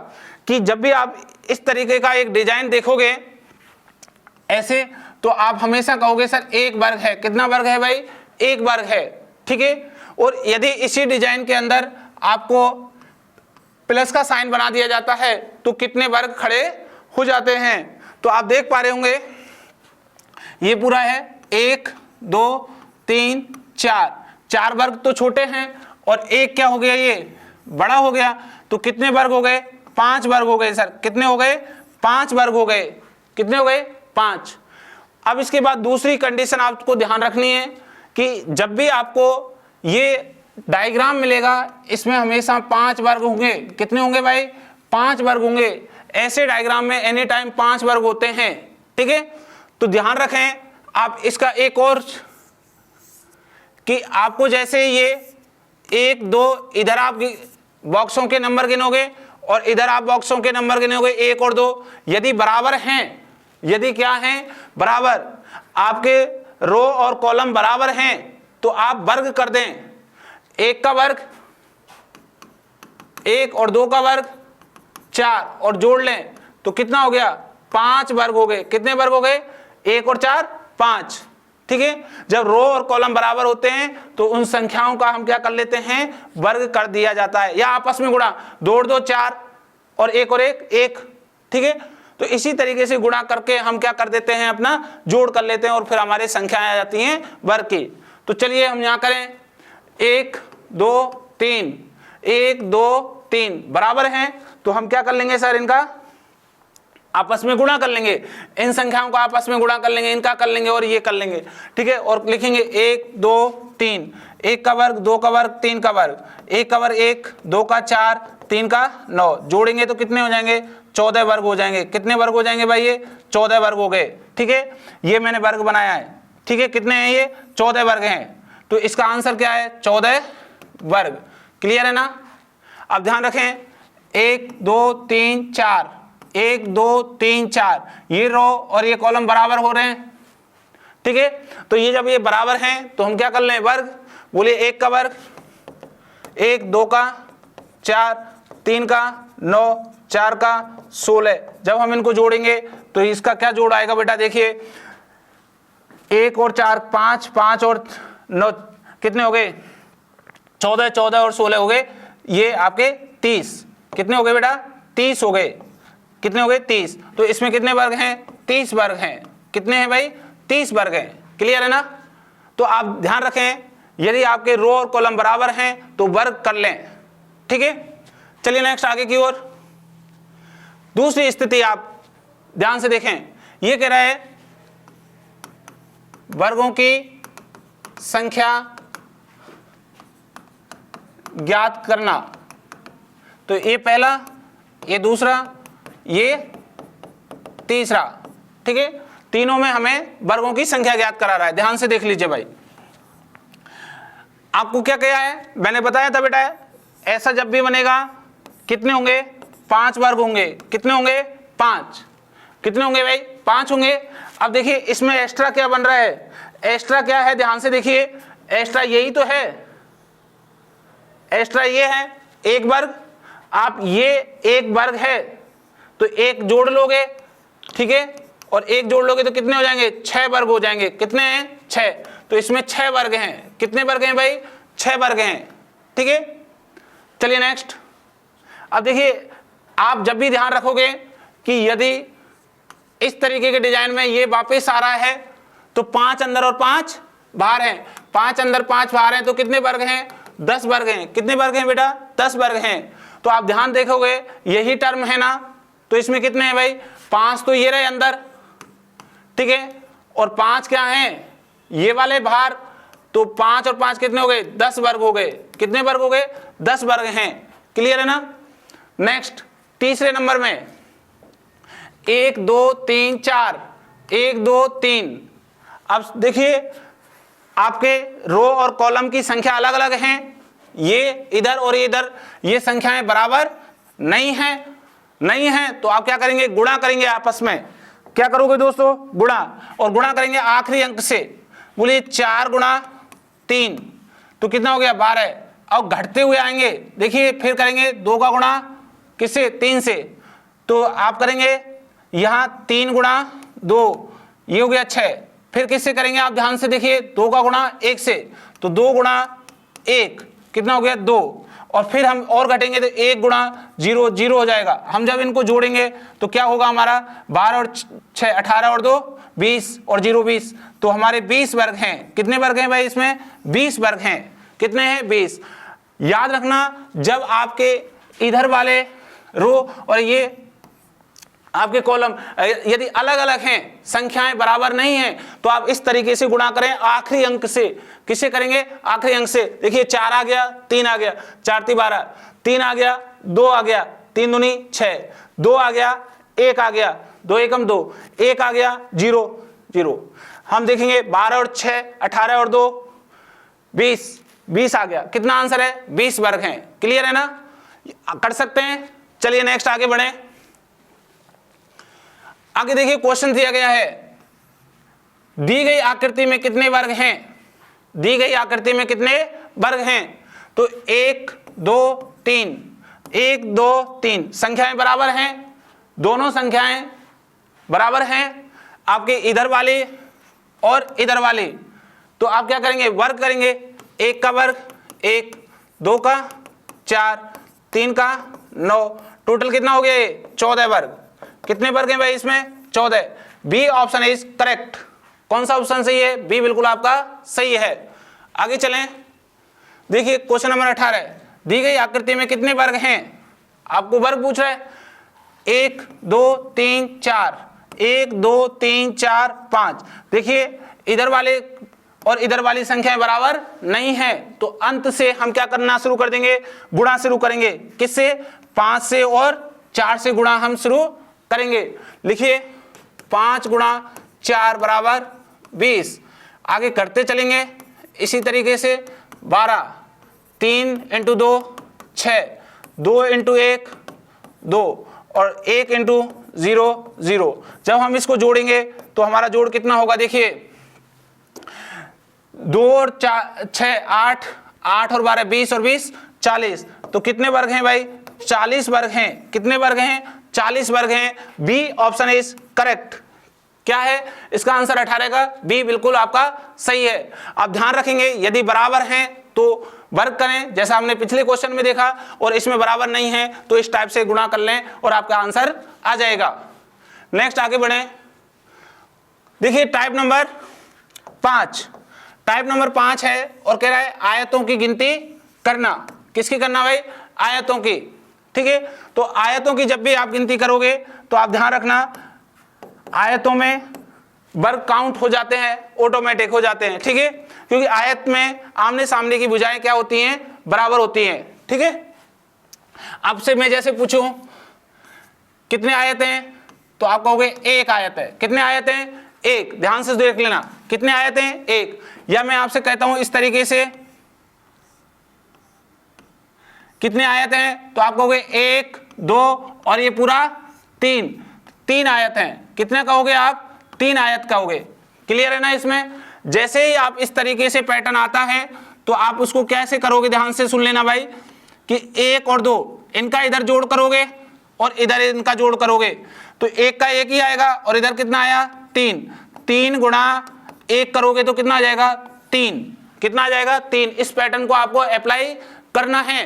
कि जब भी आप इस तरीके का एक डिजाइन देखोगे ऐसे, तो आप हमेशा कहोगे सर एक वर्ग है। कितना वर्ग है भाई? एक वर्ग है। ठीक है। और यदि इसी डिजाइन के अंदर आपको प्लस का साइन बना दिया जाता है तो कितने वर्ग खड़े हो जाते हैं? तो आप देख पा रहे होंगे ये पूरा है 1 2 3 4, 4 वर्ग तो छोटे हैं और एक क्या हो गया? ये बड़ा हो गया। तो कितने वर्ग हो गए? 5 वर्ग हो गए सर। कितने हो गए? 5 वर्ग हो गए। कितने हो गए? 5। अब इसके बाद दूसरी कंडीशन आपको ध्यान रखनी है कि जब भी आपको ये डायग्राम मिलेगा इसमें हमेशा 5 वर्ग होंगे। कितने होंगे भाई? 5 वर्ग होंगे। ऐसे डायग्राम में एनी टाइम 5 वर्ग होते हैं। ठीक है। तो ध्यान रखें आप इसका एक और कि आपको जैसे ये 1 2, इधर आप बॉक्सों के नंबर गिनोगे और इधर आप बॉक्सों के नंबर गिनोगे 1 और 2। यदि बराबर हैं, यदि क्या हैं, बराबर, आपके रो और कॉलम बराबर हैं तो आप वर्ग कर दें। 1 का वर्ग 1 और 2 का वर्ग 4 और जोड़ लें तो कितना हो गया, 5 वर्ग हो गए। कितने वर्ग हो गए, 1 और 4 5। ठीक है, जब रो और कॉलम बराबर होते हैं तो उन संख्याओं का हम क्या कर लेते हैं, वर्ग कर दिया जाता है, या आपस में गुणा। 2 और 2 4 और 1 और 1 1। ठीक है, तो इसी तरीके से गुणा करके हम क्या कर देते हैं, अपना जोड़ कर लेते हैं और फिर हमारे संख्याएं आ जाती हैं वर्ग की। तो चलिए हम यहां करें 1 2 3, 1 2 3 बराबर हैं तो हम क्या कर लेंगे सर, इनका आपस में गुणा कर लेंगे, इन संख्याओं का आपस में गुणा कर लेंगे, इनका कर लेंगे और ये कर लेंगे। ठीक है, और लिखेंगे 1 2 3, 1 का वर्ग 2 का वर्ग 3 का वर्ग, 1 का वर्ग 1, 2 का 4, 3 का 9, जोड़ेंगे तो कितने हो जाएंगे, 14 वर्ग हो जाएंगे। कितने वर्ग हो जाएंगे भाई, ये 14 वर्ग हो गए। ठीक है, ये मैंने वर्ग बनाया है। ठीक है, कितने हैं ये, 14 वर्ग हैं, तो इसका आंसर क्या है, 14 वर्ग। क्लियर है ना। अब ध्यान रखें, 1 2 3 4, 1 2 3 4, ये रो और ये कॉलम बराबर हो रहे हैं। ठीक है, तो ये जब ये बराबर हैं तो हम क्या कर लें, वर्ग। बोलिए 1 का वर्ग 1, 2 का 4, 3 का 9, 4 का 16। जब हम इनको जोड़ेंगे तो इसका क्या जोड़ आएगा बेटा, देखिए 1 और 4 5, 5 और 9 कितने हो गए, 14, 14 और 16 हो गए, ये आपके 30। कितने हो गए बेटा, 30 हो गए। कितने हो गए, 30। तो इसमें कितने वर्ग हैं, 30 वर्ग हैं। कितने हैं भाई, 30 वर्ग हैं। क्लियर है ना। तो आप ध्यान रखें, यदि आपके रो और कॉलम बराबर हैं तो वर्ग कर लें। ठीक है, चलिए नेक्स्ट आगे की ओर। दूसरी स्थिति आप ध्यान से देखें, ये कह रहा है वर्गों की संख्या ज्ञात करना। तो ये पहला, ये दूसरा, ये तीसरा। ठीक है, तीनों में हमें वर्गों की संख्या ज्ञात करा रहा है। ध्यान से देख लीजिए भाई, आपको क्या कहा है, मैंने बताया था बेटा, ऐसा जब भी बनेगा कितने होंगे, 5 वर्ग होंगे। कितने होंगे, 5। कितने होंगे भाई, 5 होंगे। अब देखिए इसमें एक्स्ट्रा क्या बन रहा है, एक्स्ट्रा क्या है, ध्यान से देखिए, एक्स्ट्रा यही तो है, एक्स्ट्रा ये है 1 वर्ग। आप ये 1 वर्ग है तो 1 जोड़ लोगे, ठीक है, और 1 जोड़ लोगे तो कितने हो जाएंगे, 6 वर्ग हो जाएंगे। कितने हैं, 6। तो इसमें 6 वर्ग हैं। कितने वर्ग हैं भाई, 6 वर्ग हैं। ठीक है, चलिए नेक्स्ट। अब देखिए, आप जब भी ध्यान रखोगे कि यदि इस तरीके के डिजाइन में ये वापस आ रहा है तो 5 अंदर और 5 बाहर हैं, 5 अंदर 5 बाहर हैं, तो कितने वर्ग हैं, 10 वर्ग हैं। कितने वर्ग हैं बेटा, 10 वर्ग हैं। तो आप ध्यान देखोगे यही टर्म है ना, तो इसमें कितने हैं भाई, 5 तो ये रहे अंदर, ठीक है, और 5 क्या हैं, ये वाले बाहर। तो 5 और 5 कितने हो गए, 10 वर्ग हो गए। कितने वर्ग हो गए, 10 वर्ग हैं। क्लियर है ना। नेक्स्ट तीसरे नंबर में 1 2 3 4, 1 2 3। अब देखिए आपके रो और कॉलम की संख्या अलग अलग हैं, ये इधर और ये इधर, ये संख्याएं बराबर नहीं हैं, तो आप क्या करेंगे, गुणा करेंगे आपस में। क्या करोगे दोस्तों, गुणा, और गुणा करेंगे आखिरी अंक से। बोलिए 4 गुणा 3 तो कितना हो गया, 12। अब घटते हुए आएंगे, देखिए फिर करेंगे 2 का गुणा किससे, 3 से, तो आप करेंगे यहां 3 गुणा 2, ये हो गया 6। फिर किससे करेंगे, आप ध्यान से देखिए, 2 का गुणा 1 से, तो 2 गुणा 1 कितना हो गया, 2। और फिर हम और घटेंगे तो 1 गुणा 0 0 हो जाएगा। हम जब इनको जोड़ेंगे तो क्या होगा हमारा, 12 और 6 18 और 2 20 और 0 20, तो हमारे 20 वर्ग हैं। कितने वर्ग हैं भाई, इसमें 20 वर्ग हैं। कितने हैं, 20। याद रखना, जब आपके इधर वाले रो और ये आपके कॉलम यदि अलग अलग हैं, संख्याएं बराबर नहीं हैं, तो आप इस तरीके से गुणा करें आखिरी अंक से। किससे करेंगे, आखिरी अंक से। देखिए 4 आ गया, 3 आ गया, 4 3 12, 3 आ गया, 2 आ गया, 3 दूनी 6, 2 आ गया, 1 आ गया, 2 एकम 2, 1 आ गया, 0 0। हम देखेंगे 12 और 6 18 और 2 20, 20 आ गया। कितना आंसर है? 20 वर्ग हैं। क्लियर है ना? कर सकते हैं। चलिए नेक्स्ट आगे बढ़े। आगे देखिए क्वेश्चन दिया गया है, दी गई आकृति में कितने वर्ग हैं? दी गई आकृति में कितने वर्ग हैं? तो 1 2 3, 1 2 3 संख्याएं बराबर हैं, दोनों संख्याएं बराबर हैं, आपके इधर वाली और इधर वाली। तो आप क्या करेंगे? वर्ग करेंगे। 1 का वर्ग 1, 2 का 4, 3 का 9, टोटल कितना हो गया? 14 वर्ग। कितने वर्ग हैं भाई इसमें? 14। B option is correct. कौन सा ऑप्शन सही है? बी बिल्कुल आपका सही है। आगे चलें। देखिए क्वेश्चन नंबर 18, दी गई आकृति में कितने वर्ग हैं? आपको वर्ग पूछ रहा है। 1 2 3 4, 1 2 3 4 5। देखिए इधर वाले और इधर वाली संख्याएं बराबर नहीं है, तो अंत से हम क्या करना शुरू कर देंगे? गुणा शुरू करेंगे। किससे? 5 से और 4 से गुणा हम शुरू करेंगे। लिखिए 5 गुणा 4 बराबर 20। आगे करते चलेंगे इसी तरीके से। 12, 3 × 2 6, 2 × 1 2 और 1 × 0 0। जब हम इसको जोड़ेंगे तो हमारा जोड़ कितना होगा? देखिए 2 और 4 6 8, 8 और 12 20 और 20 40। तो कितने वर्ग हैं भाई? 40 वर्ग हैं। कितने वर्ग हैं? 40 वर्ग हैं। B option is correct. क्या है इसका आंसर? 18 का बी बिल्कुल आपका सही है। आप ध्यान रखेंगे यदि बराबर हैं तो वर्ग करें, जैसा हमने पिछले क्वेश्चन में देखा, और इसमें बराबर नहीं है तो इस टाइप से गुणा कर लें और आपका आंसर आ जाएगा। नेक्स्ट आगे बढ़ें। देखिए टाइप नंबर 5। टाइप नंबर 5 है और कह रहा है आयतों की गिनती करना। किसकी करना भाई? आयतों की। ठीक है, तो आयतों की जब भी आप गिनती करोगे तो आप ध्यान रखना आयतों में वर्ग काउंट हो जाते हैं, ऑटोमेटिक हो जाते हैं। ठीक है, क्योंकि आयत में आमने सामने की भुजाएं क्या होती हैं? बराबर होती हैं। ठीक है, आपसे मैं जैसे पूछूं कितने आयत हैं, तो आप कहोगे 1 आयत है। कितने आयत हैं? 1। ध्यान से देख लेना कितने आयत हैं? 1। या मैं आपसे कहता हूं इस तरीके से कितने आयत हैं, तो आप कहोगे 1 2 और ये पूरा 3 आयत हैं। कितने कहोगे आप? 3 आयत कहोगे। क्लियर है ना? इसमें जैसे ही आप इस तरीके से पैटर्न आता है तो आप उसको कैसे करोगे? ध्यान से सुन लेना भाई कि 1 और 2 इनका इधर जोड़ करोगे और इधर इनका जोड़ करोगे तो 1 का 1 ही आएगा और इधर कितना आया? 3। 3 गुणा 1 करोगे तो कितना आ जाएगा? 3। कितना आ जाएगा? 3। इस पैटर्न को आपको अप्लाई करना है।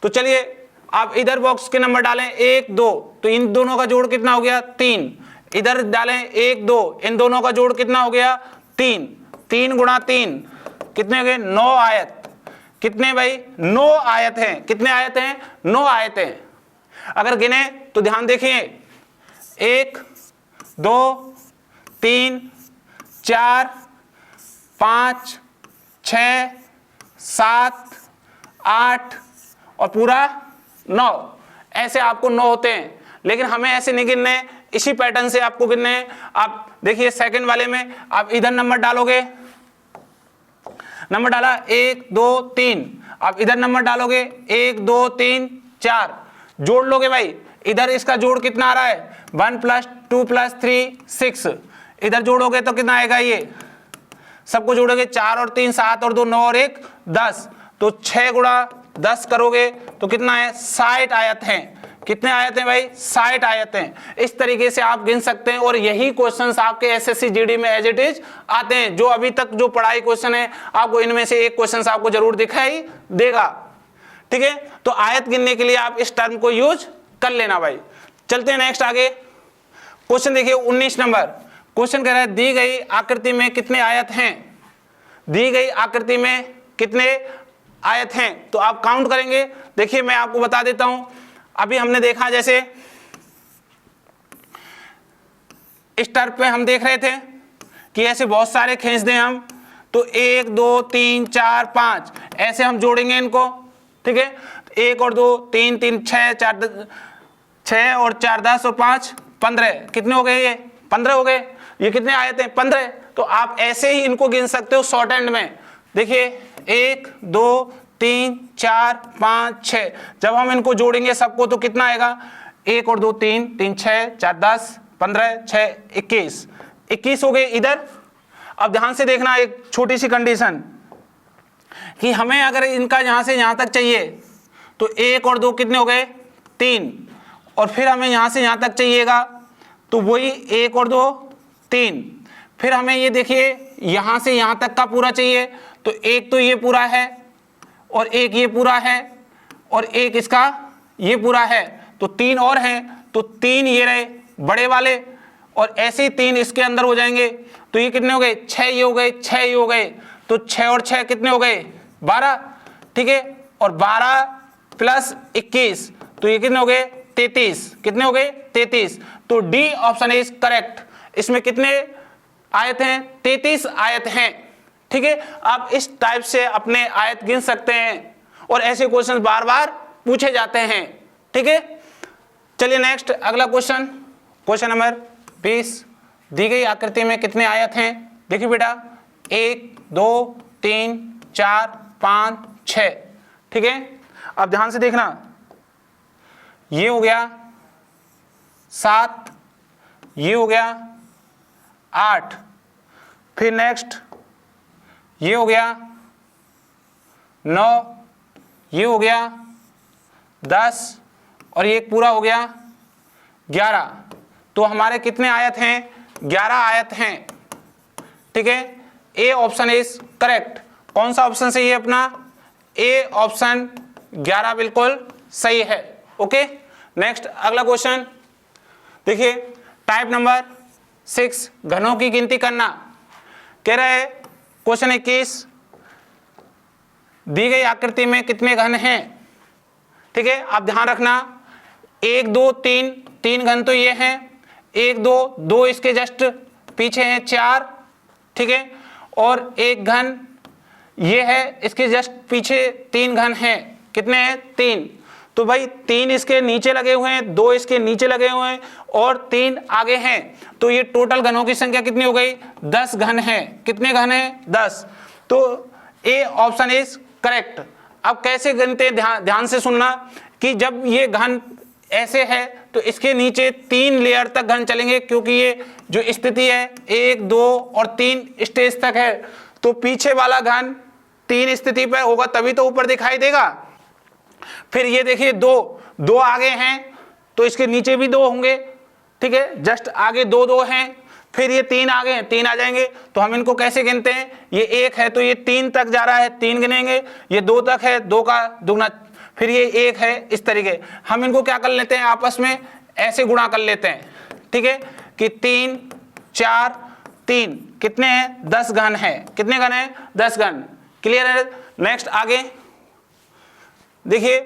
तो चलिए आप इधर बॉक्स के नंबर डालें 1 2, तो इन दोनों का जोड़ कितना हो गया? 3। इधर डालें 1 2, इन दोनों का जोड़ कितना हो गया? 3। 3 गुणा 3 कितने हो गए? 9 आयत। कितने भाई? 9 आयत हैं। कितने आयत हैं? 9 आयत हैं। अगर गिने तो ध्यान देखिए 1 2 3 4 5 6 7 8 और पूरा 9। ऐसे आपको 9 होते हैं, लेकिन हमें ऐसे नहीं गिनने, इसी पैटर्न से आपको गिनने हैं। आप देखिए सेकंड वाले में आप इधर नंबर डालोगे, नंबर डाला 1 2 3, आप इधर नंबर डालोगे 1 2 3 4, जोड़ लोगे भाई। इधर इसका जोड़ कितना आ रहा है? 1 + 2 + 3 6। इधर जोड़ोगे तो कितना आएगा? ये सबको जोड़ोगे 4 और 3 7 और 2 9 और 1 10। तो 6 गुणा 10 करोगे तो कितना है? 60 आयत हैं। कितने आयत हैं भाई? 60 आयत हैं। इस तरीके से आप गिन सकते हैं और यही क्वेश्चंस आपके एसएससी जीडी में एज इट इज आते हैं। जो अभी तक जो पढ़ाई क्वेश्चन है आपको इनमें से एक क्वेश्चन आपको जरूर दिखाई देगा। ठीक है, तो आयत गिनने के लिए आप इस टर्म को यूज कर लेना भाई। चलते हैं नेक्स्ट आगे। क्वेश्चन देखिए 19 नंबर क्वेश्चन कह रहा है दी गई आकृति में कितने आयत हैं? दी गई आकृति में कितने आयत हैं? तो आप काउंट करेंगे। देखिए मैं आपको बता देता हूं, अभी हमने देखा जैसे इस टर्म पे हम देख रहे थे कि ऐसे बहुत सारे खींच दें हम, तो 1 2 3 4 5 ऐसे हम जोड़ेंगे इनको। ठीक है, 1 और 2 3 3 6 4 6 और 4 10 और 5 15। कितने हो गए? ये 15 हो गए। ये कितने आयत हैं? 15। तो आप ऐसे ही इनको गिन सकते हो शॉर्ट हैंड में। देखिए 1 2 3 4 5 6। जब हम इनको जोड़ेंगे सबको तो कितना आएगा, 1 और 2 3, 3 6 4 10 15 6 21, 21 हो गए इधर। अब ध्यान से देखना एक छोटी सी कंडीशन कि हमें अगर इनका यहां से यहां तक चाहिए तो 1 और 2 कितने हो गए, 3, और फिर हमें यहां से यहां तक चाहिएगा तो वही 1 और 2 3। फिर हमें ये देखिए यहां से यहां तक का पूरा चाहिए तो एक तो ये पूरा है और एक ये पूरा है और एक इसका ये पूरा है, तो 3 और हैं, तो 3 ये रहे बड़े वाले और ऐसे ही 3 इसके अंदर हो जाएंगे। तो ये कितने हो गए, 6 ये हो गए, 6 ये हो गए, तो 6 और 6 कितने हो गए, 12, ठीक है। और 12 प्लस 21 तो ये कितने हो गए, 33, कितने हो गए, 33। तो डी ऑप्शन इज करेक्ट। इसमें कितने आयत हैं, 33 आयत हैं, ठीक है। आप इस टाइप से अपने आयत गिन सकते हैं और ऐसे क्वेश्चन बार बार पूछे जाते हैं, ठीक है। चलिए नेक्स्ट अगला क्वेश्चन, क्वेश्चन नंबर 20। दी गई आकृति में कितने आयत हैं, देखिए बेटा 1 2 3 4 5 6, ठीक है। अब ध्यान से देखना, ये हो गया 7, ये हो गया 8, फिर नेक्स्ट ये हो गया 9, ये हो गया 10 और ये पूरा हो गया 11। तो हमारे कितने आयत हैं, 11 आयत हैं, ठीक है। A option is correct. कौन सा ऑप्शन सही है अपना, ए ऑप्शन 11 बिल्कुल सही है, ओके। नेक्स्ट अगला क्वेश्चन देखिए, टाइप नंबर 6 घनों की गिनती करना कह रहा है। क्वेश्चन 21, दी गई आकृति में कितने घन हैं, ठीक है। आप ध्यान रखना 1 2 3, 3 घन तो ये हैं, 1 2 2 इसके जस्ट पीछे हैं 4, ठीक है। और एक घन ये है, इसके जस्ट पीछे 3 घन हैं, कितने हैं, 3। तो भाई 3 इसके नीचे लगे हुए हैं, 2 इसके नीचे लगे हुए हैं और 3 आगे हैं, तो ये टोटल घनों की संख्या कितनी हो गई, 10 घन है। कितने घन है, 10। तो ए ऑप्शन इज करेक्ट। अब कैसे गिनते हैं, ध्यान से सुनना कि जब ये घन ऐसे है तो इसके नीचे 3 लेयर तक घन चलेंगे, क्योंकि ये जो स्थिति है 1 2 और 3 स्टेज तक है, तो पीछे वाला घन 3 स्थिति पर होगा तभी तो ऊपर दिखाई देगा। फिर ये देखिए 2 आगे हैं तो इसके नीचे भी 2 होंगे, ठीक है, जस्ट आगे 2 हैं। फिर ये 3 आगे हैं, 3 आ जाएंगे। तो हम इनको कैसे गिनते हैं, ये 1 है तो ये 3 तक जा रहा है, 3 गिनेंगे। ये 2 तक है, 2 का दुगना, फिर ये 1 है, इस तरीके हम इनको क्या कर लेते हैं, आपस में ऐसे गुणा कर लेते हैं, ठीक है, कि 3 4 3 कितने हैं, 10 घन है। कितने घन है, 10 घन। क्लियर है। नेक्स्ट आगे देखिए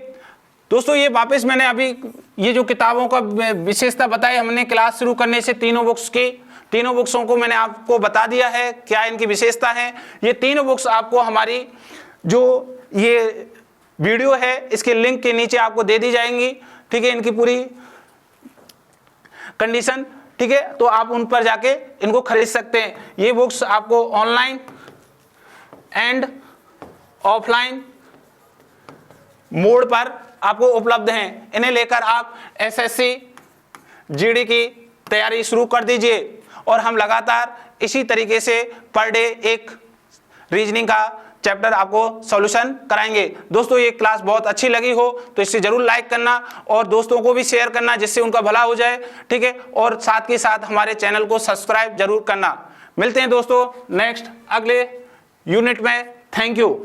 दोस्तों, ये वापस मैंने अभी ये जो किताबों का विशेषता बताई हमने क्लास शुरू करने से, तीनों बुक्स की, तीनों बुक्सों को मैंने आपको बता दिया है क्या इनकी विशेषता है। ये तीनों बुक्स आपको हमारी जो ये वीडियो है इसके लिंक के नीचे आपको दे दी जाएंगी, ठीक है, इनकी पूरी कंडीशन, ठीक है। तो आप उन पर जाके इनको खरीद सकते हैं। ये बुक्स आपको ऑनलाइन एंड ऑफलाइन मोड पर आपको उपलब्ध हैं। इन्हें लेकर आप एसएससी जीडी की तैयारी शुरू कर दीजिए और हम लगातार इसी तरीके से पर डे एक रीजनिंग का चैप्टर आपको सॉल्यूशन कराएंगे। दोस्तों ये क्लास बहुत अच्छी लगी हो तो इसे जरूर लाइक करना और दोस्तों को भी शेयर करना जिससे उनका भला हो जाए, ठीक है। और साथ के साथ हमारे चैनल को सब्सक्राइब जरूर करना। मिलते हैं दोस्तों नेक्स्ट अगले यूनिट में। Thank you.